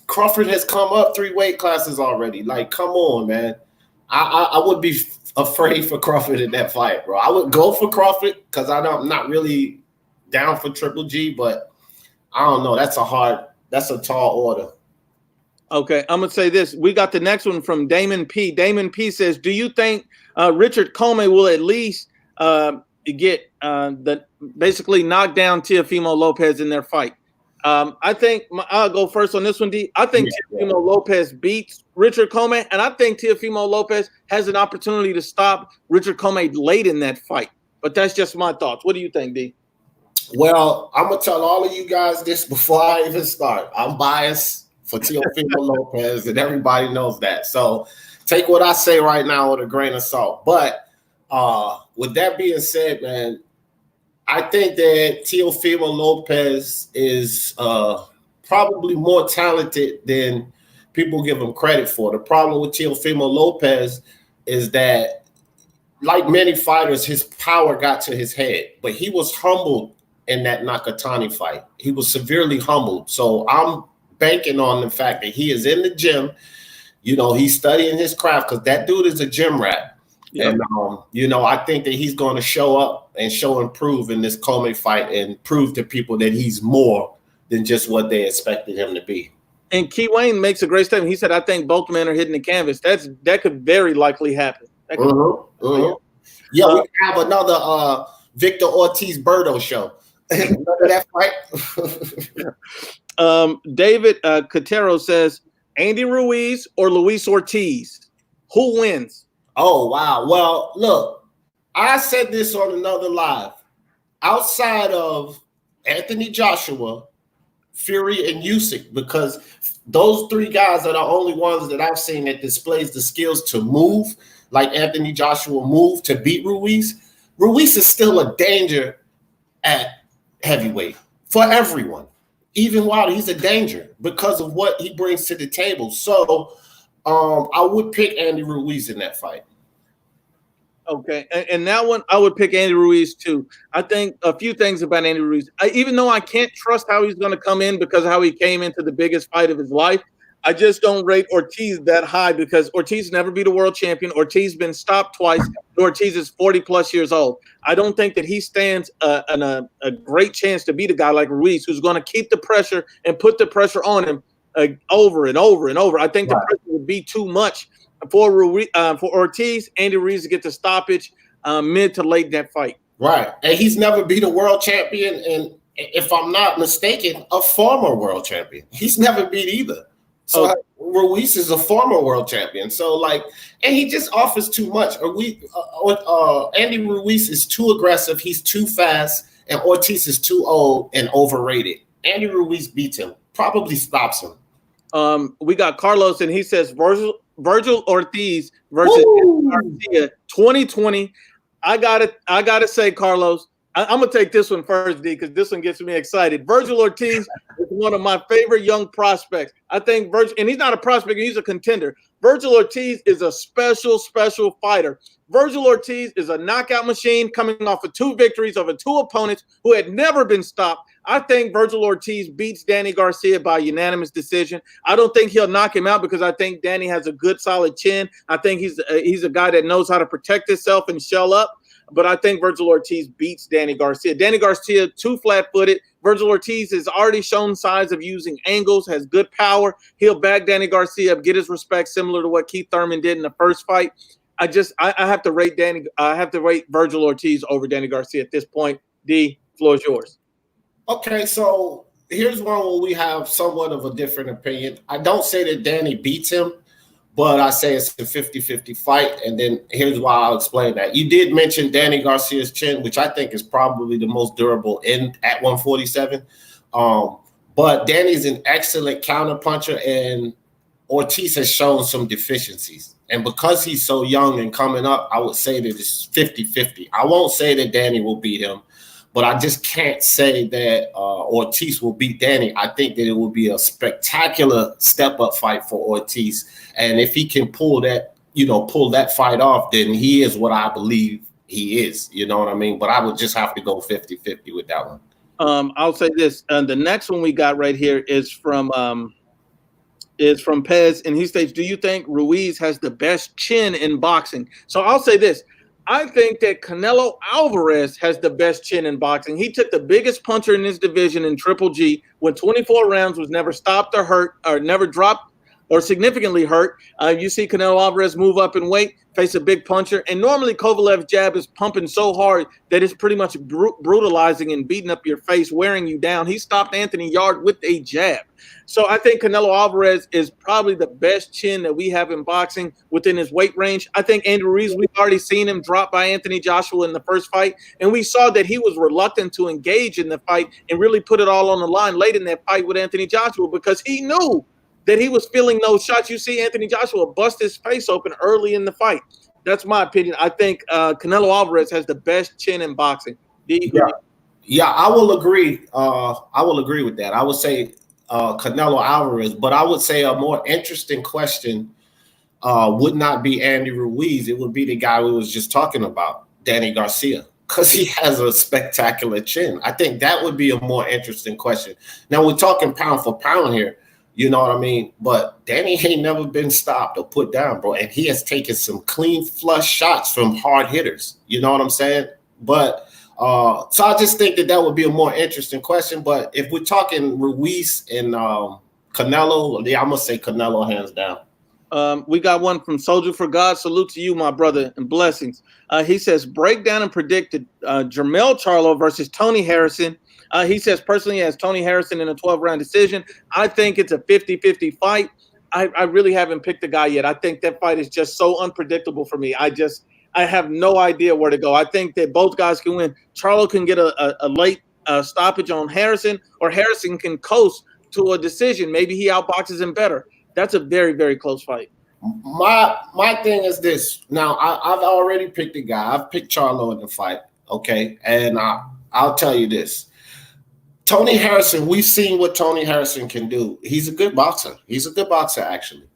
S2: Crawford has come up 3 weight classes already. Like, come on, man. I would be afraid for Crawford in that fight, bro. I would go for Crawford because I'm not really down for Triple G, but I don't know. That's a tall order.
S1: Okay, I'm gonna say this. We got the next one from Damon P. Damon P says, "Do you think Richard Commey will at least get basically knock down Teofimo Lopez in their fight?" I think I'll go first on this one, D. I think Teofimo Lopez beats Richard Commey, and I think Teofimo Lopez has an opportunity to stop Richard Commey late in that fight. But that's just my thoughts. What do you think, D?
S2: Well, I'm gonna tell all of you guys this before I even start. I'm biased for Teofimo Lopez, and everybody knows that. So take what I say right now with a grain of salt. But with that being said, man, I think that Teofimo Lopez is probably more talented than people give him credit for. The problem with Teofimo Lopez is that, like many fighters, his power got to his head, but he was humbled in that Nakatani fight. He was severely humbled. So I'm banking on the fact that he is in the gym. You know, he's studying his craft because that dude is a gym rat. Yep. And, I think that he's going to show up and show and prove in this Commey fight and prove to people that he's more than just what they expected him to be.
S1: And Key Wayne makes a great statement. He said, I think both men are hitting the canvas. That could very likely happen.
S2: Yeah, we have another Victor Ortiz Berto show. Remember that
S1: fight? David Cotero says, Andy Ruiz or Luis Ortiz? Who wins?
S2: Oh, wow. Well, look, I said this on another live. Outside of Anthony Joshua, Fury, and Usyk, because those 3 guys are the only ones that I've seen that displays the skills to move, like Anthony Joshua moved to beat Ruiz. Ruiz is still a danger at heavyweight for everyone, even while he's a danger because of what he brings to the table. So I would pick Andy Ruiz in that fight.
S1: Okay, and that one, I would pick Andy Ruiz too. I think a few things about Andy Ruiz. Even though I can't trust how he's going to come in because of how he came into the biggest fight of his life, I just don't rate Ortiz that high because Ortiz never beat a world champion. Ortiz been stopped twice. Ortiz is 40-plus years old. I don't think that he stands a great chance to beat a guy like Ruiz, who's going to keep the pressure and put the pressure on him over and over and over. I think the
S2: Right.
S1: pressure would be too much for Ortiz. Andy Ruiz to get the stoppage mid to late in that fight.
S2: Right. And he's never beat a world champion. And if I'm not mistaken, a former world champion. He's never beat either. So Ruiz is a former world champion. So like, and he just offers too much. Andy Ruiz is too aggressive. He's too fast. And Ortiz is too old and overrated. Andy Ruiz beats him, probably stops him.
S1: We got Carlos, and he says Virgil Ortiz versus Garcia 2020. I gotta say, Carlos, I'm gonna take this one first, D, because this one gets me excited. Virgil Ortiz is one of my favorite young prospects. I think Virgil, and he's not a prospect, he's a contender. Virgil Ortiz is a special fighter. Virgil Ortiz is a knockout machine coming off of 2 victories over 2 opponents who had never been stopped. I think Virgil Ortiz beats Danny Garcia by unanimous decision. I don't think he'll knock him out because I think Danny has a good, solid chin. I think he's a guy that knows how to protect himself and shell up. But I think Virgil Ortiz beats Danny Garcia. Danny Garcia, too flat-footed. Virgil Ortiz has already shown signs of using angles, has good power. He'll back Danny Garcia up, get his respect, similar to what Keith Thurman did in the first fight. I have to rate Virgil Ortiz over Danny Garcia at this point. D, floor is yours.
S2: Okay, so here's one where we have somewhat of a different opinion. I don't say that Danny beats him, but I say it's a 50-50 fight, and then here's why I'll explain that. You did mention Danny Garcia's chin, which I think is probably the most durable at 147. But Danny's an excellent counterpuncher, and Ortiz has shown some deficiencies. And because he's so young and coming up, I would say that it's 50-50. I won't say that Danny will beat him, but I just can't say that Ortiz will beat Danny. I think that it will be a spectacular step-up fight for Ortiz. And if he can pull that fight off, then he is what I believe he is. You know what I mean? But I would just have to go 50-50 with that one.
S1: I'll say this. The next one we got right here is from Pez, and he states, do you think Ruiz has the best chin in boxing? So I'll say this. I think that Canelo Alvarez has the best chin in boxing. He took the biggest puncher in his division in Triple G, went 24 rounds, was never stopped or hurt, or never dropped or significantly hurt. You see Canelo Alvarez move up in weight, face a big puncher, and normally Kovalev's jab is pumping so hard that it's pretty much brutalizing and beating up your face, wearing you down. He stopped Anthony Yarde with a jab. So I think Canelo Alvarez is probably the best chin that we have in boxing within his weight range. I think Andy Ruiz, we've already seen him drop by Anthony Joshua in the first fight, and we saw that he was reluctant to engage in the fight and really put it all on the line late in that fight with Anthony Joshua because he knew that he was feeling those shots. You see Anthony Joshua bust his face open early in the fight. That's my opinion. I think Canelo Alvarez has the best chin in boxing.
S2: Yeah, I will agree. I will agree with that. I would say Canelo Alvarez, but I would say a more interesting question would not be Andy Ruiz. It would be the guy we was just talking about, Danny Garcia, because he has a spectacular chin. I think that would be a more interesting question. Now we're talking pound for pound here. You know what I mean? But Danny ain't never been stopped or put down, bro. And he has taken some clean flush shots from hard hitters. You know what I'm saying? But so I just think that would be a more interesting question. But if we're talking Ruiz and Canelo, yeah, I'm going to say Canelo hands down.
S1: We got one from Soldier for God. Salute to you, my brother, and blessings. He says, break down and predicted Jermell Charlo versus Tony Harrison. He says personally he has Tony Harrison in a 12-round decision. I think it's a 50-50 fight. I really haven't picked the guy yet. I think that fight is just so unpredictable for me. I have no idea where to go. I think that both guys can win. Charlo can get a late stoppage on Harrison, or Harrison can coast to a decision. Maybe he outboxes him better. That's a very, very close fight.
S2: My thing is this. Now, I've already picked a guy. I've picked Charlo in the fight, okay? And I'll tell you this. Tony Harrison, we've seen what Tony Harrison can do. He's a good boxer. He's a good boxer, actually.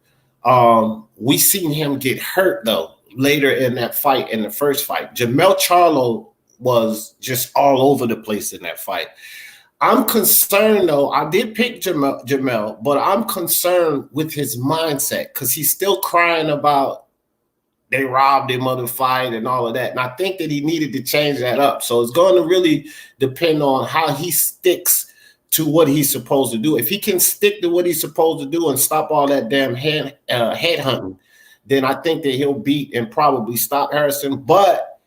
S2: We've seen him get hurt, though, later in that fight, in the first fight. Jermell Charlo was just all over the place in that fight. I'm concerned, though. I did pick Jermell, but I'm concerned with his mindset because he's still crying about they robbed him of the fight and all of that. And I think that he needed to change that up. So it's going to really depend on how he sticks to what he's supposed to do. If he can stick to what he's supposed to do and stop all that damn head hunting, then I think that he'll beat and probably stop Harrison. But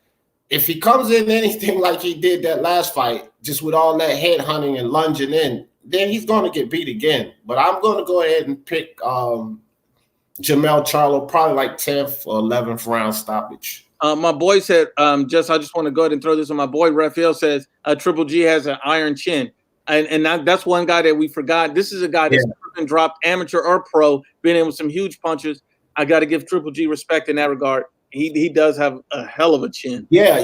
S2: if he comes in anything like he did that last fight, just with all that head hunting and lunging in, then he's going to get beat again. But I'm going to go ahead and pick Jamel Charlo, probably like 10th or 11th round stoppage.
S1: My boy said, I just want to go ahead and throw this on. My boy Raphael says, Triple G has an iron chin. And that's one guy that we forgot. This is a guy that's been dropped, amateur or pro, been in with some huge punches. I got to give Triple G respect in that regard. He does have a hell of a chin.
S2: Yeah.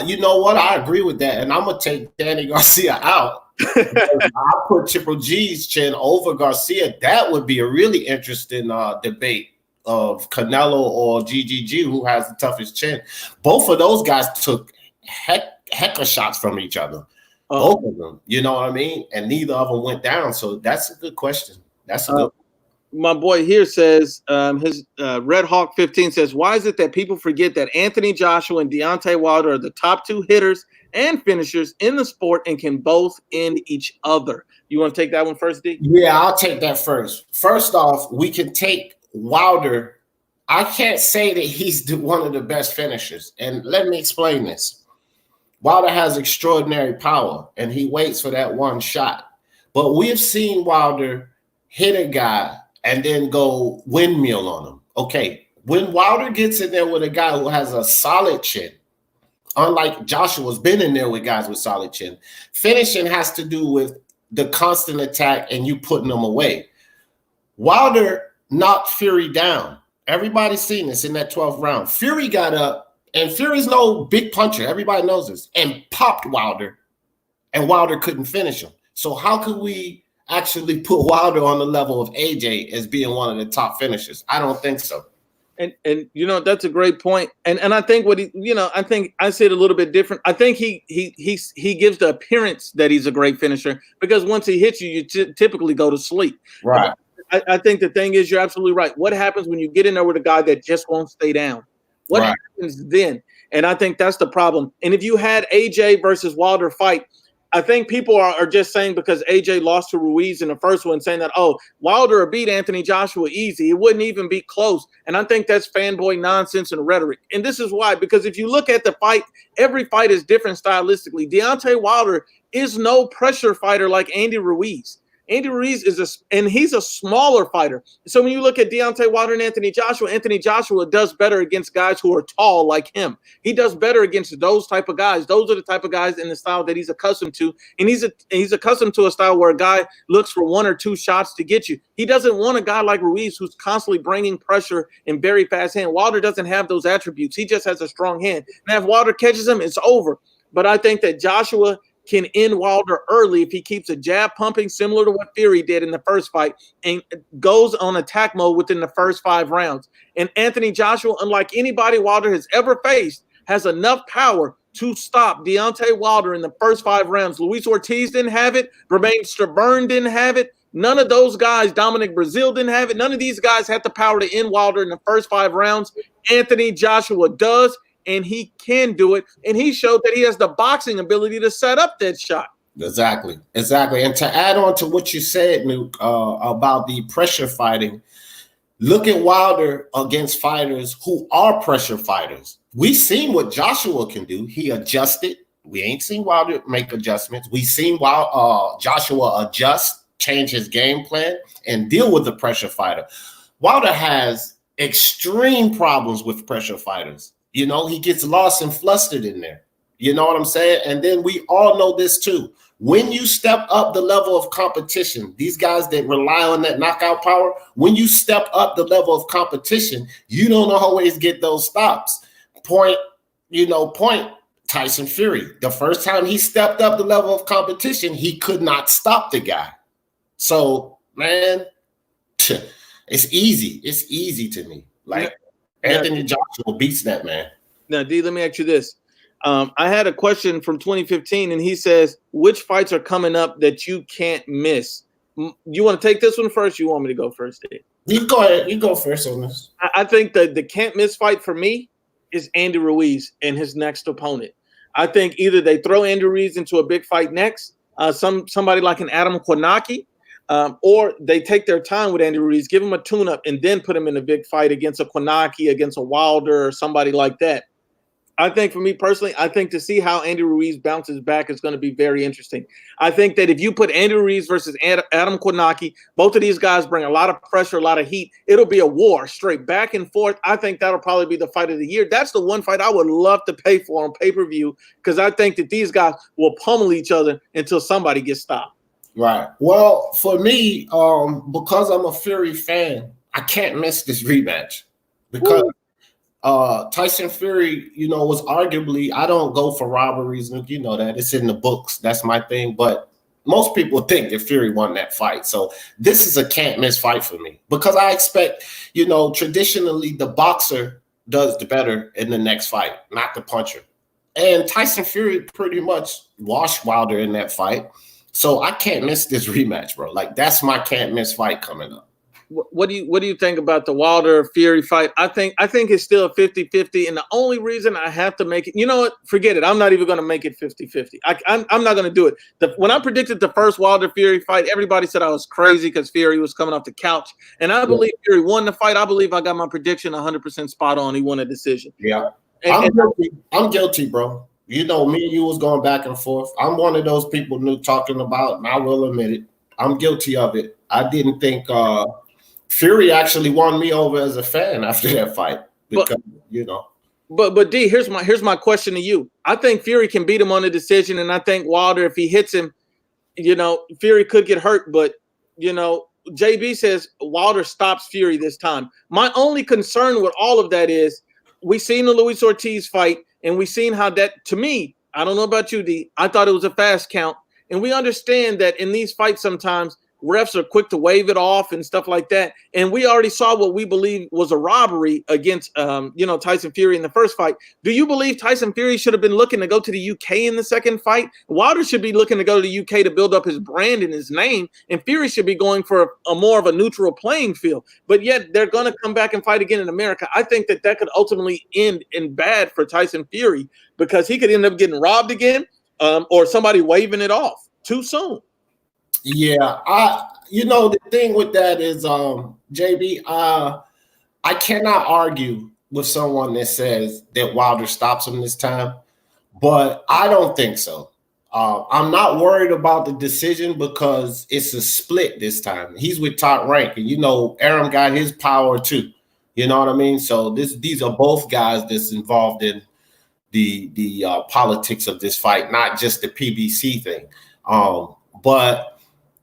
S2: You know what? I agree with that. And I'm going to take Danny Garcia out. I'll put Triple G's chin over Garcia. That would be a really interesting debate of Canelo or GGG, who has the toughest chin. Both of those guys took heck of shots from each other. Both of them, you know what I mean? And neither of them went down. So that's a good question. That's a good.
S1: My boy here says, his Red Hawk 15 says, why is it that people forget that Anthony Joshua and Deontay Wilder are the top two hitters and finishers in the sport and can both end each other? You want to take that one first, D?
S2: Yeah, I'll take that first. First off, we can take Wilder. I can't say that he's one of the best finishers. And let me explain this. Wilder has extraordinary power, and he waits for that one shot. But we have seen Wilder hit a guy and then go windmill on him. Okay, when Wilder gets in there with a guy who has a solid chin, unlike Joshua's been in there with guys with solid chin, finishing has to do with the constant attack and you putting them away. Wilder knocked Fury down. Everybody's seen this in that 12th round. Fury got up, and Fury's no big puncher. Everybody knows this, and popped Wilder, and Wilder couldn't finish him. So how could we actually put Wilder on the level of AJ as being one of the top finishers? I don't think so.
S1: And you know, that's a great point. And I think what I think I say it a little bit different. I think he gives the appearance that he's a great finisher, because once he hits you, you typically go to sleep.
S2: Right.
S1: I think the thing is, you're absolutely right. What happens when you get in there with a guy that just won't stay down? What happens then? And I think that's the problem. And if you had AJ versus Wilder fight, I think people are just saying because AJ lost to Ruiz in the first one, saying that, oh, Wilder beat Anthony Joshua easy. It wouldn't even be close. And I think that's fanboy nonsense and rhetoric. And this is why, because if you look at the fight, every fight is different stylistically. Deontay Wilder is no pressure fighter like Andy Ruiz. Andy Ruiz he's a smaller fighter. So when you look at Deontay Wilder and Anthony Joshua does better against guys who are tall like him. He does better against those type of guys. Those are the type of guys in the style that he's accustomed to. And he's accustomed to a style where a guy looks for one or two shots to get you. He doesn't want a guy like Ruiz who's constantly bringing pressure and very fast hand. Wilder doesn't have those attributes. He just has a strong hand. Now, if Wilder catches him, it's over. But I think that Joshua can end Wilder early if he keeps a jab pumping, similar to what Fury did in the first fight, and goes on attack mode within the first 5 rounds. And Anthony Joshua, unlike anybody Wilder has ever faced, has enough power to stop Deontay Wilder in the first 5 rounds. Luis Ortiz didn't have it. Romain Sterburn didn't have it. None of those guys, Dominic Brazil didn't have it. None of these guys had the power to end Wilder in the first 5 rounds. Anthony Joshua does. And he can do it. And he showed that he has the boxing ability to set up that shot.
S2: Exactly. And to add on to what you said, Luke, about the pressure fighting, look at Wilder against fighters who are pressure fighters. We've seen what Joshua can do. He adjusted. We ain't seen Wilder make adjustments. We've seen Joshua adjust, change his game plan, and deal with the pressure fighter. Wilder has extreme problems with pressure fighters. You know, he gets lost and flustered in there. You know what I'm saying? And then we all know this too. When you step up the level of competition, these guys that rely on that knockout power, when you step up the level of competition, you don't always get those stops. Point Tyson Fury. The first time he stepped up the level of competition, he could not stop the guy. So, man, it's easy. It's easy to me. Like, Anthony Joshua beats that man.
S1: Now, D, let me ask you this. I had a question from 2015, and he says, which fights are coming up that you can't miss? You want to take this one first? You want me to go first, D?
S2: You go ahead. You go first on this.
S1: I think that the can't miss fight for me is Andy Ruiz and his next opponent. I think either they throw Andy Ruiz into a big fight next, somebody like an Adam Kornacki, or they take their time with Andy Ruiz, give him a tune-up, and then put him in a big fight against a Kornacki, against a Wilder, or somebody like that. I think for me personally, I think to see how Andy Ruiz bounces back is going to be very interesting. I think that if you put Andy Ruiz versus Adam Kornacki, both of these guys bring a lot of pressure, a lot of heat. It'll be a war straight back and forth. I think that'll probably be the fight of the year. That's the one fight I would love to pay for on pay-per-view, because I think that these guys will pummel each other until somebody gets stopped. Right.
S2: Well, for me, because I'm a Fury fan, I can't miss this rematch because Tyson Fury, was arguably, I don't go for robberies, you know that. It's in the books. That's my thing. But most people think that Fury won that fight. So this is a can't miss fight for me, because I expect, traditionally the boxer does the better in the next fight, not the puncher. And Tyson Fury pretty much washed Wilder in that fight. So I can't miss this rematch, bro. Like, that's my can't miss fight coming up.
S1: What do you think about the Wilder Fury fight? I think it's still a 50-50, and the only reason I have to make it, you know what? Forget it. I'm not even going to make it 50-50. I'm not going to do it. When I predicted the first Wilder Fury fight, everybody said I was crazy because Fury was coming off the couch, and I believe Fury won the fight. I believe I got my prediction 100% spot on. He won a decision.
S2: Yeah, I'm guilty, bro. Me and you was going back and forth. I'm one of those people talking about, and I will admit it, I'm guilty of it. I didn't think Fury actually won me over as a fan after that fight, because But
S1: D, here's my question to you. I think Fury can beat him on the decision, and I think Wilder, if he hits him, Fury could get hurt. But JB says Wilder stops Fury this time. My only concern with all of that is we seen the Luis Ortiz fight, and we seen how that, to me, I don't know about you, D, I thought it was a fast count, and we understand that in these fights sometimes refs are quick to wave it off and stuff like that. And we already saw what we believe was a robbery against, Tyson Fury in the first fight. Do you believe Tyson Fury should have been looking to go to the UK in the second fight? Wilder should be looking to go to the UK to build up his brand and his name, and Fury should be going for a more of a neutral playing field. But yet they're going to come back and fight again in America. I think that could ultimately end in bad for Tyson Fury, because he could end up getting robbed again, or somebody waving it off too soon.
S2: Yeah, the thing with that is, JB, I cannot argue with someone that says that Wilder stops him this time, but I don't think so. I'm not worried about the decision because it's a split this time. He's with Top Rank, and Arum got his power too. You know what I mean? So these are both guys that's involved in the politics of this fight, not just the PBC thing. But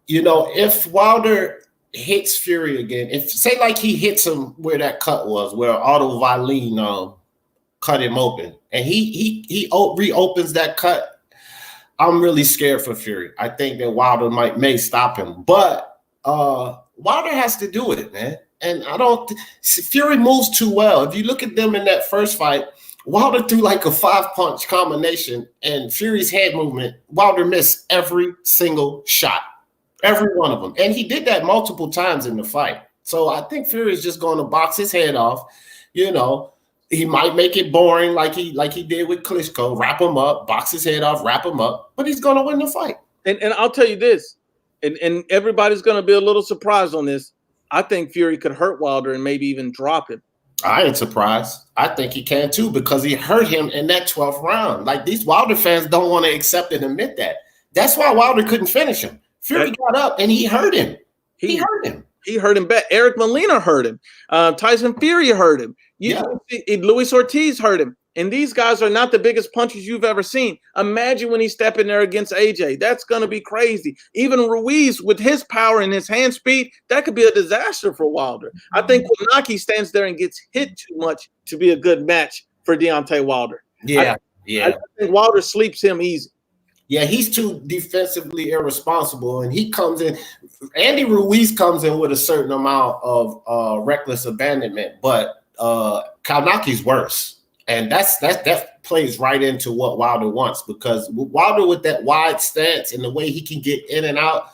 S2: if Wilder hits Fury again, if say like he hits him where that cut was, where Otto Wallin cut him open, and he reopens that cut, I'm really scared for Fury. I think that Wilder may stop him, but Wilder has to do it, man. And Fury moves too well. If you look at them in that first fight, Wilder threw like a 5-punch combination, and Fury's head movement, Wilder missed every single shot. Every one of them. And he did that multiple times in the fight. So I think Fury is just going to box his head off. He might make it boring like he did with Klitschko, wrap him up, box his head off, wrap him up, but he's going to win the fight.
S1: And I'll tell you this, and everybody's going to be a little surprised on this. I think Fury could hurt Wilder and maybe even drop him.
S2: I ain't surprised. I think he can too, because he hurt him in that 12th round. Like, these Wilder fans don't want to accept and admit that. That's why Wilder couldn't finish him. Fury got up and he hurt him. He hurt him. He
S1: hurt him bad. Eric Molina hurt him. Tyson Fury hurt him. Luis Ortiz hurt him. And these guys are not the biggest punchers you've ever seen. Imagine when he step in there against AJ. That's going to be crazy. Even Ruiz, with his power and his hand speed, that could be a disaster for Wilder. I think Kornacki stands there and gets hit too much to be a good match for Deontay Wilder.
S2: I
S1: think Wilder sleeps him easy.
S2: Yeah, he's too defensively irresponsible, and he comes in. Andy Ruiz comes in with a certain amount of reckless abandonment, but Kornacki's worse, and that plays right into what Wilder wants, because Wilder, with that wide stance and the way he can get in and out,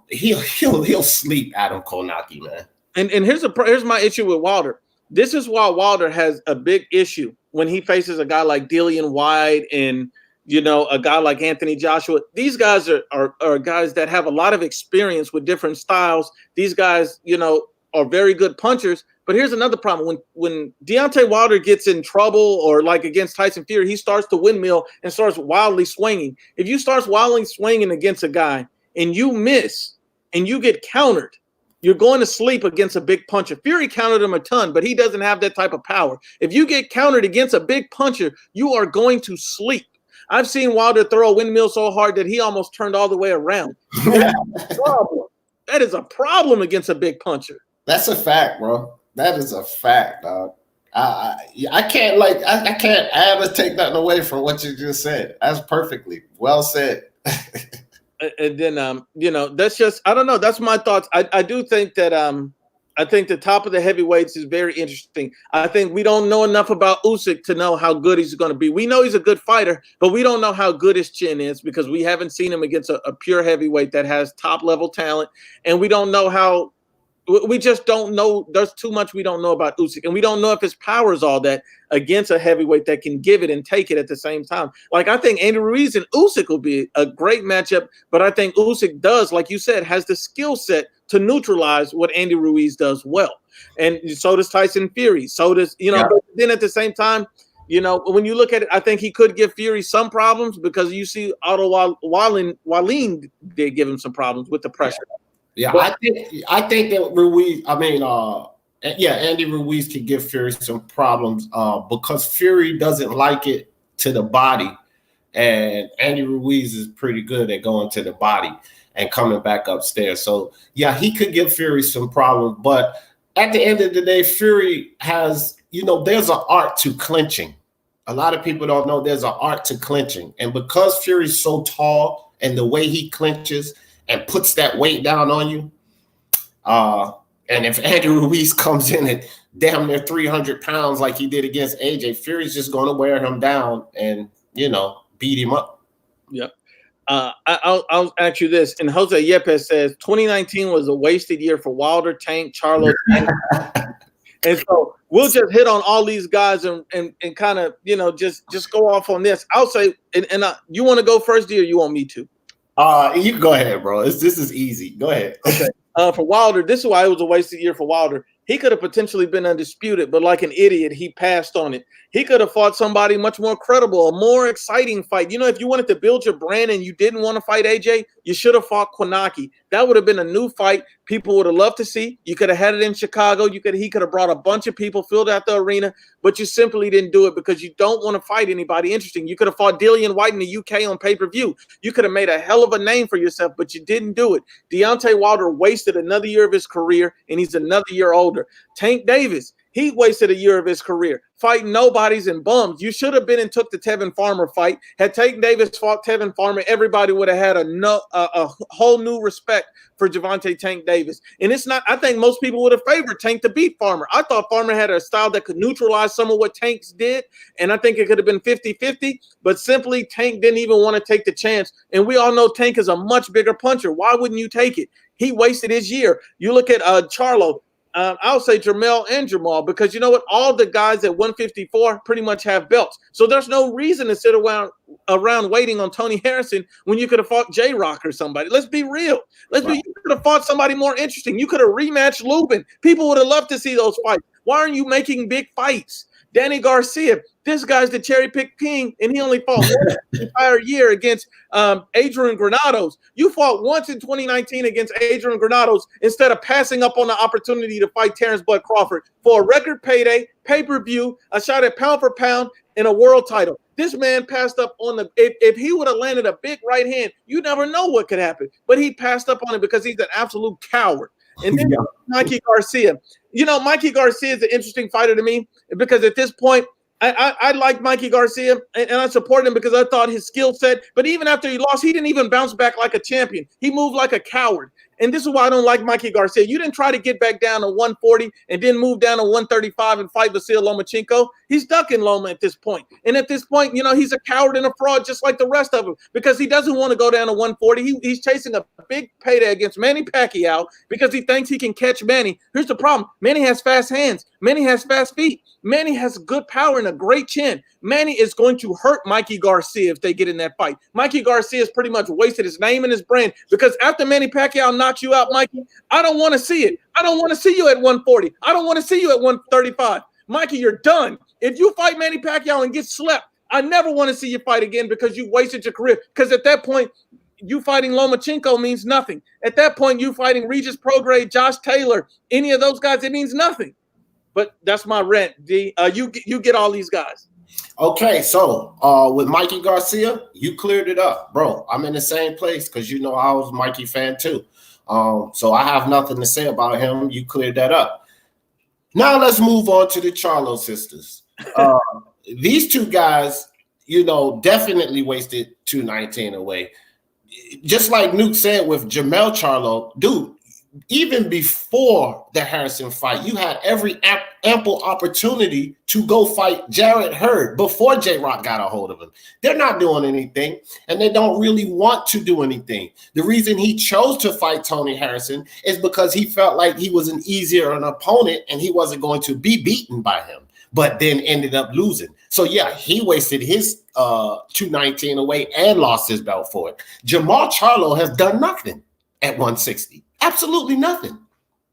S2: he'll sleep Adam Kornacki, man.
S1: And here's my issue with Wilder. This is why Wilder has a big issue when he faces a guy like Dillian Whyte and you know, a guy like Anthony Joshua. These guys are guys that have a lot of experience with different styles. These guys, you know, are very good punchers. But here's another problem. When Deontay Wilder gets in trouble, or like against Tyson Fury, he starts to windmill and starts wildly swinging. If you start wildly swinging against a guy and you miss and you get countered, you're going to sleep against a big puncher. Fury countered him a ton, but he doesn't have that type of power. If you get countered against a big puncher, you are going to sleep. I've seen Wilder throw a windmill so hard that he almost turned all the way around. That is a problem against a big puncher.
S2: That's a fact, bro. That is a fact, dog. I can't I can't add or take nothing away from what you just said. That's perfectly well said.
S1: And then you know, that's just, I don't know. That's my thoughts. I do think that I think the top of the heavyweights is very interesting. I think we don't know enough about Usyk to know how good he's going to be. We know he's a good fighter, but we don't know how good his chin is because we haven't seen him against a pure heavyweight that has top level talent, and we don't know how. We just don't know. There's too much we don't know about Usyk, and we don't know if his power is all that against a heavyweight that can give it and take it at the same time. Like, I think Andy Ruiz and Usyk will be a great matchup, but I think Usyk does, like you said, has the skill set to neutralize what Andy Ruiz does well. And so does Tyson Fury. So does, you know, but then at the same time, you know, when you look at it, I think he could give Fury some problems because you see Otto Wallin did give him some problems with the pressure.
S2: Yeah, but I think that Ruiz, Andy Ruiz can give Fury some problems because Fury doesn't like it to the body, and Andy Ruiz is pretty good at going to the body and coming back upstairs. So yeah, he could give Fury some problems, but at the end of the day, Fury has, you know, there's an art to clinching. A lot of people don't know there's an art to clinching, and because Fury's so tall and the way he clinches and puts that weight down on you. And if Andy Ruiz comes in at damn near 300 pounds like he did against AJ, Fury's just going to wear him down and, you know, beat him up.
S1: Yep. I'll ask you this. And Jose Yepes says 2019 was a wasted year for Wilder, Tank, Charlo. And so we'll just hit on all these guys and kind of, you know, just go off on this. I'll say, and you want to go first, D, or you want me to?
S2: You can go ahead, bro. This is easy. Go ahead.
S1: Okay. For Wilder, this is why it was a wasted year for Wilder. He could have potentially been undisputed, but like an idiot, he passed on it. He could have fought somebody much more credible, a more exciting fight. You know, if you wanted to build your brand and you didn't want to fight AJ, you should have fought Kwanaki. That would have been a new fight people would have loved to see. You could have had it in Chicago. He could have brought a bunch of people, filled out the arena, but you simply didn't do it because you don't want to fight anybody interesting. You could have fought Dillian Whyte in the UK on pay-per-view. You could have made a hell of a name for yourself, but you didn't do it. Deontay Wilder wasted another year of his career, and he's another year older. Tank Davis, he wasted a year of his career fighting nobodies and bums. You should have been and took the Tevin Farmer fight. Had Tank Davis fought Tevin Farmer, everybody would have had a whole new respect for Gervonta Tank Davis. And it's not, I think most people would have favored Tank to beat Farmer. I thought Farmer had a style that could neutralize some of what Tank's did, and I think it could have been 50-50, but simply Tank didn't even want to take the chance. And we all know Tank is a much bigger puncher. Why wouldn't you take it? He wasted his year. You look at Charlo. I'll say Jermell and Jamal, because you know what? All the guys at 154 pretty much have belts. So there's no reason to sit around waiting on Tony Harrison when you could have fought J-Rock or somebody. Let's be real. You could have fought somebody more interesting. You could have rematched Lubin. People would have loved to see those fights. Why aren't you making big fights? Danny Garcia, this guy's the cherry pick king, and he only fought once the entire year against Adrian Granados. You fought once in 2019 against Adrian Granados instead of passing up on the opportunity to fight Terrence Bud Crawford for a record payday, pay-per-view, a shot at pound for pound, and a world title. This man passed up on the – if he would have landed a big right hand, you never know what could happen. But he passed up on it because he's an absolute coward. And then Mikey Garcia. You know, Mikey Garcia is an interesting fighter to me because at this point, I like Mikey Garcia, and I support him because I thought his skill set, but even after he lost, he didn't even bounce back like a champion. He moved like a coward. And this is why I don't like Mikey Garcia. You didn't try to get back down to 140 and then move down to 135 and fight Vasil Lomachenko. He's ducking Loma at this point. And at this point, you know, he's a coward and a fraud just like the rest of them because he doesn't want to go down to 140. He's chasing a big payday against Manny Pacquiao because he thinks he can catch Manny. Here's the problem. Manny has fast hands. Manny has fast feet. Manny has good power and a great chin. Manny is going to hurt Mikey Garcia if they get in that fight. Mikey Garcia has pretty much wasted his name and his brand because after Manny Pacquiao knocks you out, Mikey, I don't want to see it. I don't want to see you at 140. I don't want to see you at 135. Mikey, you're done. If you fight Manny Pacquiao and get slept, I never want to see you fight again because you wasted your career. Because at that point, you fighting Lomachenko means nothing. At that point, you fighting Regis Prograis, Josh Taylor, any of those guys, it means nothing. But that's my rant, D. You get all these guys.
S2: Okay, so with Mikey Garcia, you cleared it up, bro. I'm in the same place because you know I was a Mikey fan too. So I have nothing to say about him. You cleared that up. Now let's move on to the Charlo sisters. These two guys, you know, definitely wasted 219 away. Just like Nuke said with Jermell Charlo, dude, even before the Harrison fight, you had every ample opportunity to go fight Jarrett Hurd before J-Rock got a hold of him. They're not doing anything, and they don't really want to do anything. The reason he chose to fight Tony Harrison is because he felt like he was an easier opponent and he wasn't going to be beaten by him, but then ended up losing. So, yeah, he wasted his 219 away and lost his belt for it. Jermall Charlo has done nothing at 160. Absolutely nothing.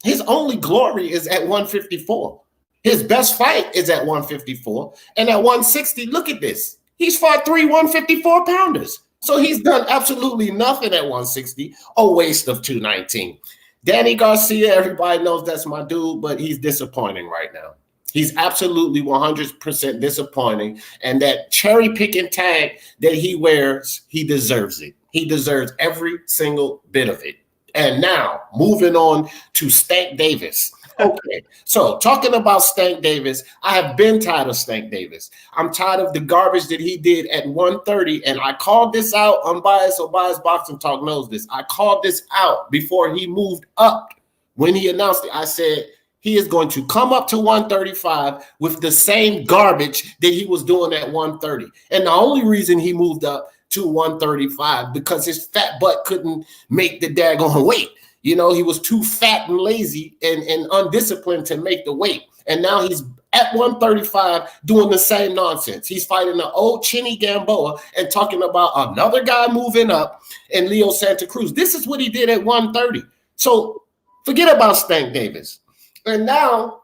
S2: His only glory is at 154. His best fight is at 154. And at 160, look at this. He's fought 3 154-pounders. So he's done absolutely nothing at 160, a waste of 219. Danny Garcia, everybody knows that's my dude, but he's disappointing right now. He's absolutely 100% disappointing. And that cherry-picking tag that he wears, he deserves it. He deserves every single bit of it. And now, moving on to Stank Davis. Okay, so talking about Stank Davis, I have been tired of Stank Davis. I'm tired of the garbage that he did at 130, and I called this out. Unbiased or Biased Boxing Talk knows this. I called this out before he moved up. When he announced it, I said he is going to come up to 135 with the same garbage that he was doing at 130. And the only reason he moved up to 135 because his fat butt couldn't make the daggone weight. You know, he was too fat and lazy and undisciplined to make the weight. And now he's at 135 doing the same nonsense. He's fighting the old Chinny Gamboa and talking about another guy moving up and Leo Santa Cruz. This is what he did at 130. So forget about Stank Davis. And now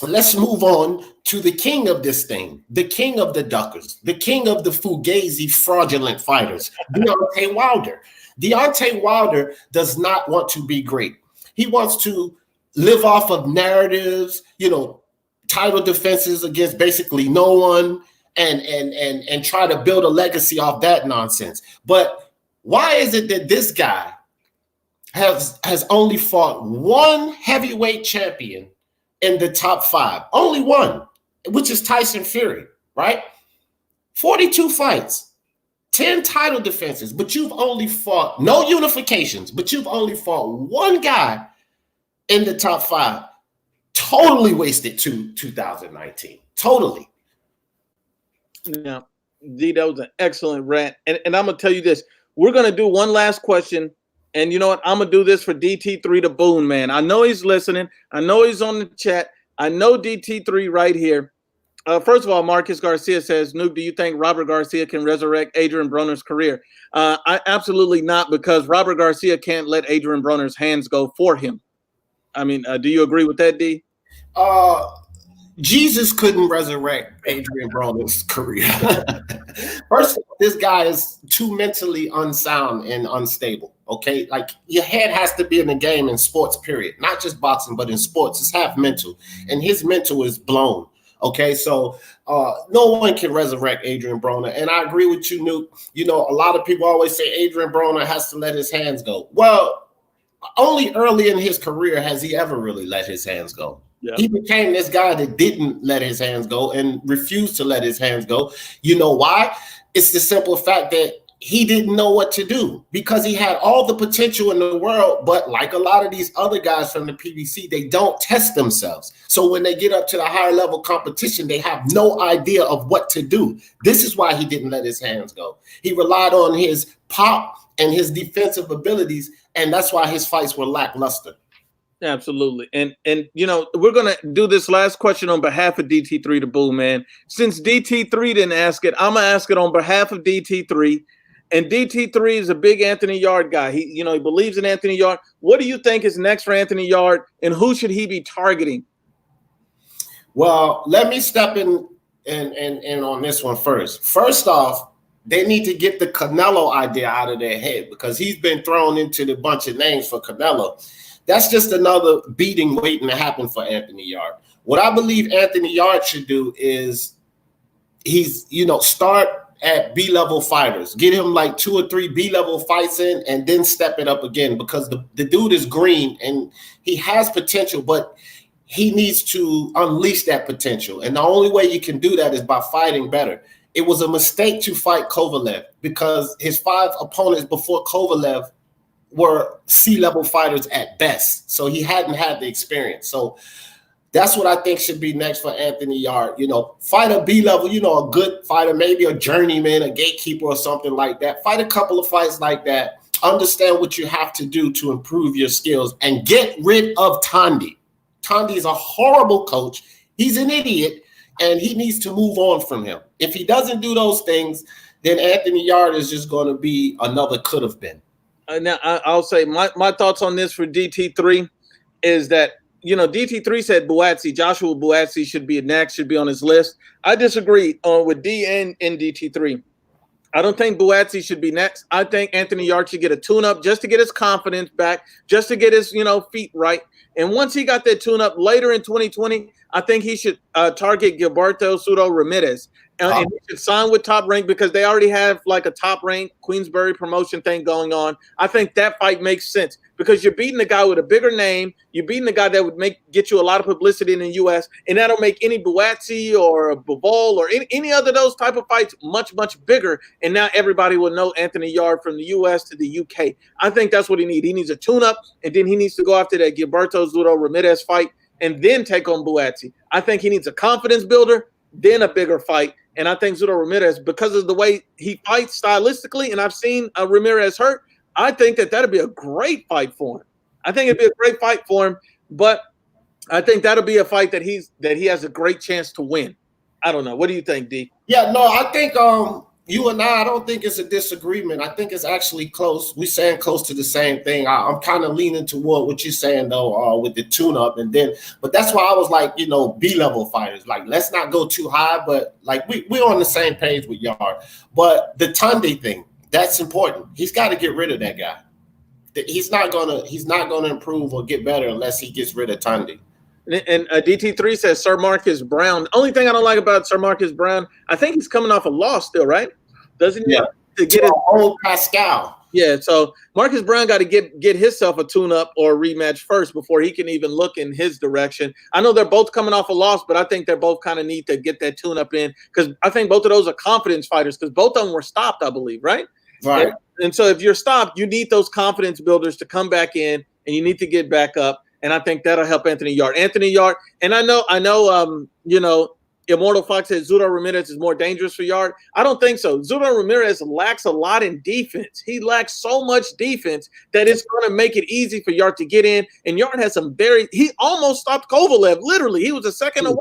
S2: let's move on to the king of this thing, the king of the duckers, the king of the fugazi fraudulent fighters, Deontay Wilder. Deontay Wilder does not want to be great. He wants to live off of narratives, you know, title defenses against basically no one and try to build a legacy off that nonsense. But why is it that this guy has only fought one heavyweight champion in the top 5, only one, which is Tyson Fury, right? 42 fights, 10 title defenses, but you've only fought no unifications, but you've only fought one guy in the top 5. Totally wasted 2019. Totally.
S1: Yeah, D, that was an excellent rant. And I'm going to tell you this. We're going to do one last question. And you know what? I'm going to do this for DT3 to Boone, man. I know he's listening. I know he's on the chat. I know DT3 right here. First of all, Marcus Garcia says, Nuke, do you think Robert Garcia can resurrect Adrian Broner's career? I absolutely not, because Robert Garcia can't let Adrian Broner's hands go for him. I mean, do you agree with that, D?
S2: Jesus couldn't resurrect Adrian Broner's career. First of all, this guy is too mentally unsound and unstable. Okay, like your head has to be in the game in sports, period. Not just boxing, but in sports, it's half mental, and his mental is blown. Okay, so no one can resurrect Adrian Broner, and I agree with you, Nuke. You know, a lot of people always say Adrian Broner has to let his hands go. Well, only early in his career has he ever really let his hands go. Yeah. He became this guy that didn't let his hands go and refused to let his hands go. You know why? It's the simple fact that he didn't know what to do, because he had all the potential in the world, but like a lot of these other guys from the PBC, they don't test themselves. So when they get up to the higher level competition, they have no idea of what to do. This is why he didn't let his hands go. He relied on his pop and his defensive abilities, and that's why his fights were lackluster.
S1: Absolutely. And you know, we're gonna do this last question on behalf of DT3 to Boo, man. Since DT3 didn't ask it, I'm gonna ask it on behalf of DT3. And DT3 is a big Anthony Yarde guy. He believes in Anthony Yarde. What do you think is next for Anthony Yarde, and who should he be targeting?
S2: Well, let me step in and on this one first. First off, they need to get the Canelo idea out of their head, because he's been thrown into the bunch of names for Canelo. That's just another beating waiting to happen for Anthony Yarde. What I believe Anthony Yarde should do is start at B-level fighters. Get him like 2 or 3 B-level fights in, and then step it up again, because the dude is green and he has potential, but he needs to unleash that potential. And the only way you can do that is by fighting better. It was a mistake to fight Kovalev, because his 5 opponents before Kovalev were C-level fighters at best. So he hadn't had the experience. So that's what I think should be next for Anthony Yarde. Fight a B-level, a good fighter, maybe a journeyman, a gatekeeper or something like that. Fight a couple of fights like that. Understand what you have to do to improve your skills, and get rid of Tandy. Tandy is a horrible coach. He's an idiot, and he needs to move on from him. If he doesn't do those things, then Anthony Yarde is just going to be another could have been.
S1: Now, I'll say my thoughts on this for DT3 is that, DT3 said Joshua Buatsi should be next, should be on his list. I disagree with D and DT3. I don't think Buatsi should be next. I think Anthony Yarde should get a tune-up just to get his confidence back, just to get his, feet right. And once he got that tune-up later in 2020, I think he should target Gilberto Soto Ramirez. And he should sign with Top Rank, because they already have like a Top Rank Queensberry promotion thing going on. I think that fight makes sense, because you're beating a guy with a bigger name. You're beating a guy that would get you a lot of publicity in the U.S., and that'll make any Buatsi or Bivol or any other of those type of fights much, much bigger. And now everybody will know Anthony Yarde from the U.S. to the U.K. I think that's what he needs. He needs a tune-up, and then he needs to go after that Gilberto Soto Ramirez fight and then take on Buatsi. I think he needs a confidence builder, then a bigger fight. And I think Soto Ramirez, because of the way he fights stylistically, and I've seen Ramirez hurt, I think that'll be a great fight for him. I think it'd be a great fight for him, but I think that'll be a fight that he has a great chance to win. I don't know. What do you think, D?
S2: Yeah, no, I think you and I don't think it's a disagreement. I think it's actually close. We're saying close to the same thing. I'm kind of leaning toward what you're saying, though, with the tune-up. But that's why I was like, B-level fighters. Like, let's not go too high, but like we're on the same page with Yarde. But the Tandy thing, that's important. He's got to get rid of that guy. He's not gonna improve or get better unless he gets rid of Tandy.
S1: And DT3 says Sir Marcus Brown. The only thing I don't like about Sir Marcus Brown, I think he's coming off a loss still, right? Doesn't he?
S2: Yeah.
S1: To get
S2: his old Pascal.
S1: Yeah. So Marcus Brown got to get himself a tune-up or a rematch first before he can even look in his direction. I know they're both coming off a loss, but I think they're both kind of need to get that tune-up in, because I think both of those are confidence fighters, because both of them were stopped, I believe, right?
S2: Right.
S1: And so if you're stopped, you need those confidence builders to come back in, and you need to get back up. And I think that'll help Anthony Yarde. And I know, Immortal Fox says Soto Ramirez is more dangerous for Yarde. I don't think so. Soto Ramirez lacks a lot in defense. He lacks so much defense that it's going to make it easy for Yarde to get in. And Yarde has he almost stopped Kovalev. Literally, he was a second away.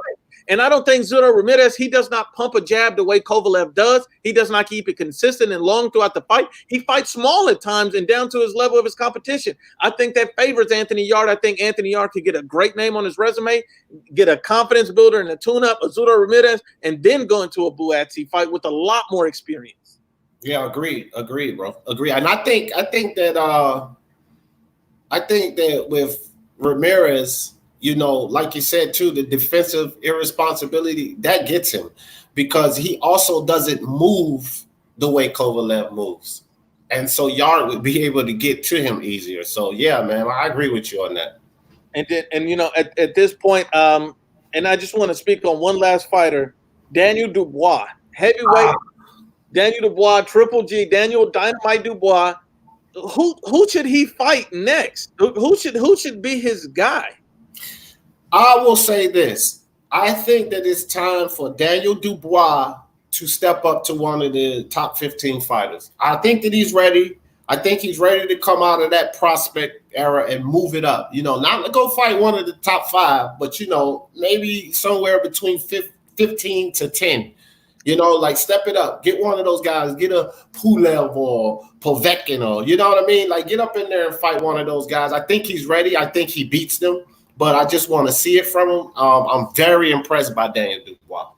S1: And I don't think Soto Ramirez, he does not pump a jab the way Kovalev does. He does not keep it consistent and long throughout the fight. He fights small at times and down to his level of his competition. I think that favors Anthony Yarde. I think Anthony Yarde could get a great name on his resume, get a confidence builder and a tune-up, a Soto Ramirez, and then go into a Buatsi fight with a lot more experience.
S2: Yeah, agreed, bro. Agree. And I think that with Ramirez, like you said too, the defensive irresponsibility, that gets him, because he also doesn't move the way Kovalev moves. And so Yarde would be able to get to him easier. So yeah, man, I agree with you on that.
S1: And at this point, and I just want to speak on one last fighter, Daniel Dubois, heavyweight, Daniel Dubois, Triple G, Daniel Dynamite Dubois. Who should he fight next? Who should be his guy?
S2: I will say this. I think that it's time for Daniel Dubois to step up to one of the top 15 fighters. I think that he's ready. I think he's ready to come out of that prospect era and move it up. Not to go fight one of the top 5, but, maybe somewhere between 15 to 10. Like step it up. Get one of those guys. Get a Pulev or Povetkin or, you know what I mean? Like get up in there and fight one of those guys. I think he's ready. I think he beats them, but I just want to see it from him. I'm very impressed by Daniel Dubois.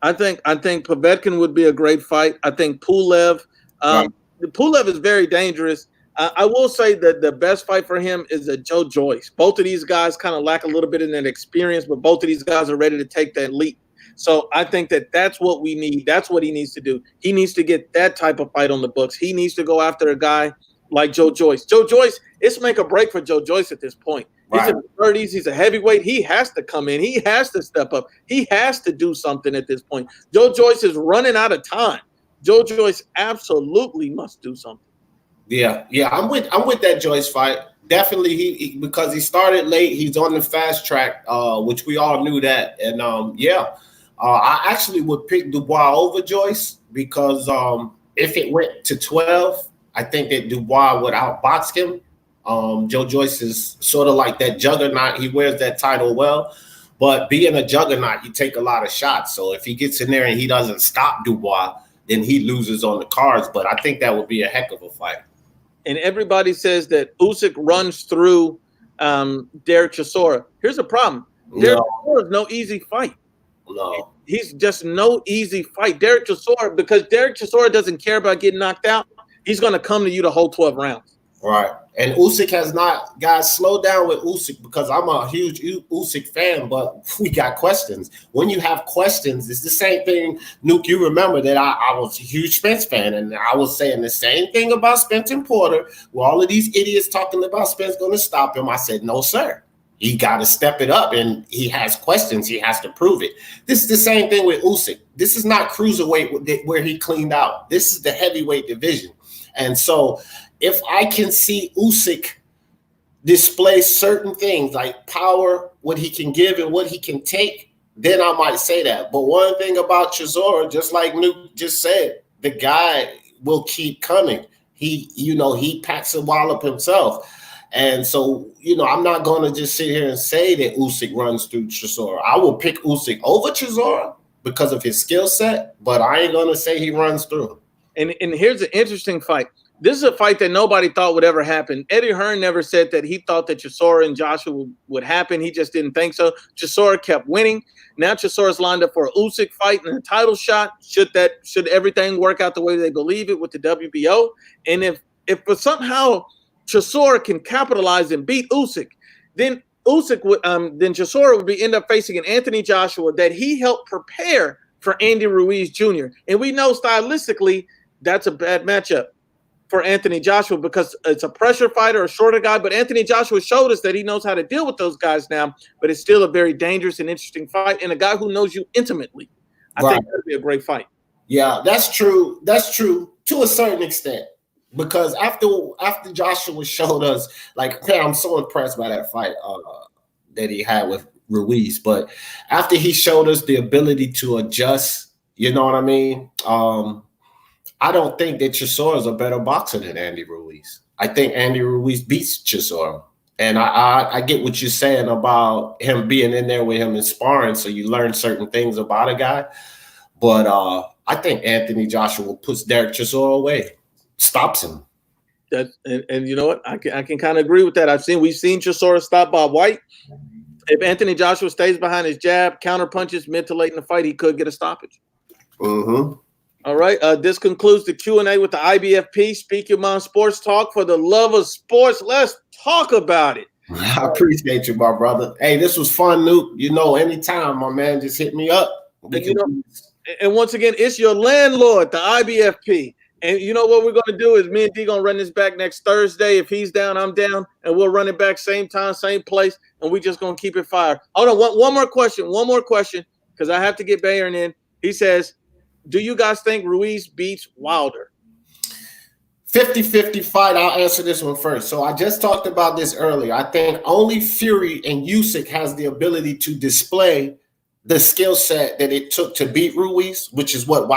S1: I think Povetkin would be a great fight. I think Pulev.
S2: Right.
S1: Pulev is very dangerous. I will say that the best fight for him is a Joe Joyce. Both of these guys kind of lack a little bit in that experience, but both of these guys are ready to take that leap. So I think that's what we need. That's what he needs to do. He needs to get that type of fight on the books. He needs to go after a guy like Joe Joyce. Joe Joyce, it's make a break for Joe Joyce at this point. He's in the 30s. He's a heavyweight. He has to come in. He has to step up. He has to do something at this point. Joe Joyce is running out of time. Joe Joyce absolutely must do something. Yeah.
S2: I'm with that Joyce fight. Definitely, he because he started late. He's on the fast track, which we all knew that. And I actually would pick Dubois over Joyce because if it went to 12, I think that Dubois would outbox him. Joe Joyce is sort of like that juggernaut. He wears that title well, but being a juggernaut, you take a lot of shots. So if he gets in there and he doesn't stop Dubois, then he loses on the cards. But I think that would be a heck of a fight.
S1: And everybody says that Usyk runs through Derek Chisora. Here's the problem. Derek Chisora is no easy fight.
S2: No.
S1: He's just no easy fight. Derek Chisora, because Derek Chisora doesn't care about getting knocked out, he's going to come to you the whole 12 rounds.
S2: Right. And Usyk has not, guys, slow down with Usyk because I'm a huge Usyk fan, but we got questions. When you have questions, it's the same thing. Nuke, you remember that I was a huge Spence fan, and I was saying the same thing about Spence and Porter, where all of these idiots talking about Spence going to stop him. I said, no, sir. He got to step it up, and he has questions. He has to prove it. This is the same thing with Usyk. This is not cruiserweight where he cleaned out. This is the heavyweight division. And so if I can see Usyk display certain things like power, what he can give and what he can take, then I might say that. But one thing about Chisora, just like Nuke just said, the guy will keep coming. He packs a wallop himself. And so, I'm not going to just sit here and say that Usyk runs through Chisora. I will pick Usyk over Chisora because of his skill set, but I ain't going to say he runs through him.
S1: And here's an interesting fight. This is a fight that nobody thought would ever happen. Eddie Hearn never said that he thought that Chisora and Joshua would happen. He just didn't think so. Chisora kept winning. Now Chisora's lined up for a Usyk fight and a title shot. Should everything work out the way they believe it with the WBO? And if somehow Chisora can capitalize and beat Usyk, then Chisora would end up facing an Anthony Joshua that he helped prepare for Andy Ruiz Jr. And we know stylistically that's a bad matchup for Anthony Joshua because it's a pressure fighter, a shorter guy. But Anthony Joshua showed us that he knows how to deal with those guys now. But it's still a very dangerous and interesting fight, and a guy who knows you intimately. I think that would be a great fight.
S2: Yeah, that's true. That's true to a certain extent. Because after Joshua showed us, like, man, I'm so impressed by that fight that he had with Ruiz. But after he showed us the ability to adjust, you know what I mean? I don't think that Chisora is a better boxer than Andy Ruiz. I think Andy Ruiz beats Chisora. And I get what you're saying about him being in there with him and sparring, so you learn certain things about a guy. But I think Anthony Joshua puts Derek Chisora away. Stops him.
S1: And you know what? I can kind of agree with that. We've seen Chisora stop by Whyte. If Anthony Joshua stays behind his jab, counter punches mid to late in the fight, he could get a stoppage.
S2: Mm-hmm.
S1: All right. This concludes the Q&A with the IBFP. Speak Your Mind Sports Talk. For the love of sports, let's talk about it.
S2: I appreciate you, my brother. Hey, this was fun, Nuke. Anytime, my man, just hit me up.
S1: And once again, it's your landlord, the IBFP. And you know what we're going to do is me and D going to run this back next Thursday. If he's down, I'm down. And we'll run it back same time, same place. And we just going to keep it fire. Hold on. One more question, because I have to get Bayern in. He says, do you guys think Ruiz beats Wilder?
S2: 50-50 fight. I'll answer this one first. So I just talked about this earlier. I think only Fury and Usyk has the ability to display the skill set that it took to beat Ruiz, which is what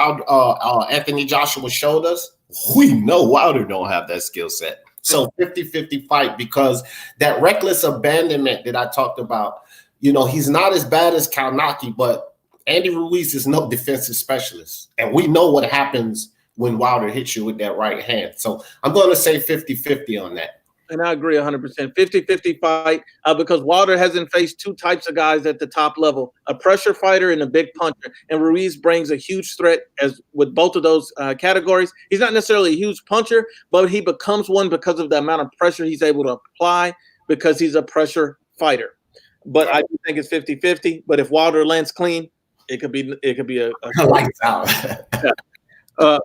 S2: Anthony Joshua showed us. we know Wilder don't have that skill set. So 50-50 fight, because that reckless abandonment that I talked about, you know, he's not as bad as Kalnaki, but Andy Ruiz is no defensive specialist. And we know what happens when Wilder hits you with that right hand. So I'm going to say 50-50 on that.
S1: And I agree 100%. 50-50 fight because Wilder hasn't faced two types of guys at the top level, a pressure fighter and a big puncher. And Ruiz brings a huge threat as with both of those categories. He's not necessarily a huge puncher, but he becomes one because of the amount of pressure he's able to apply because he's a pressure fighter. But I do think it's 50-50. But if Wilder lands clean, it could be a
S2: lights out.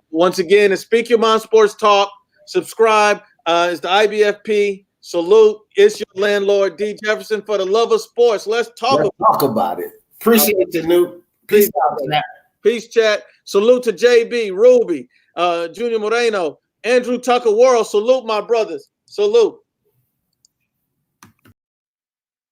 S1: Once again, it's Speak Your Mind Sports Talk. Subscribe. It's the IBFP. Salute. It's your landlord, D. Jefferson, for the love of sports. Let's talk
S2: about it. Appreciate you, Newt. Peace out, chat.
S1: Peace, chat. Salute to JB, Ruby, Junior Moreno, Andrew Tucker World. Salute, my brothers. Salute.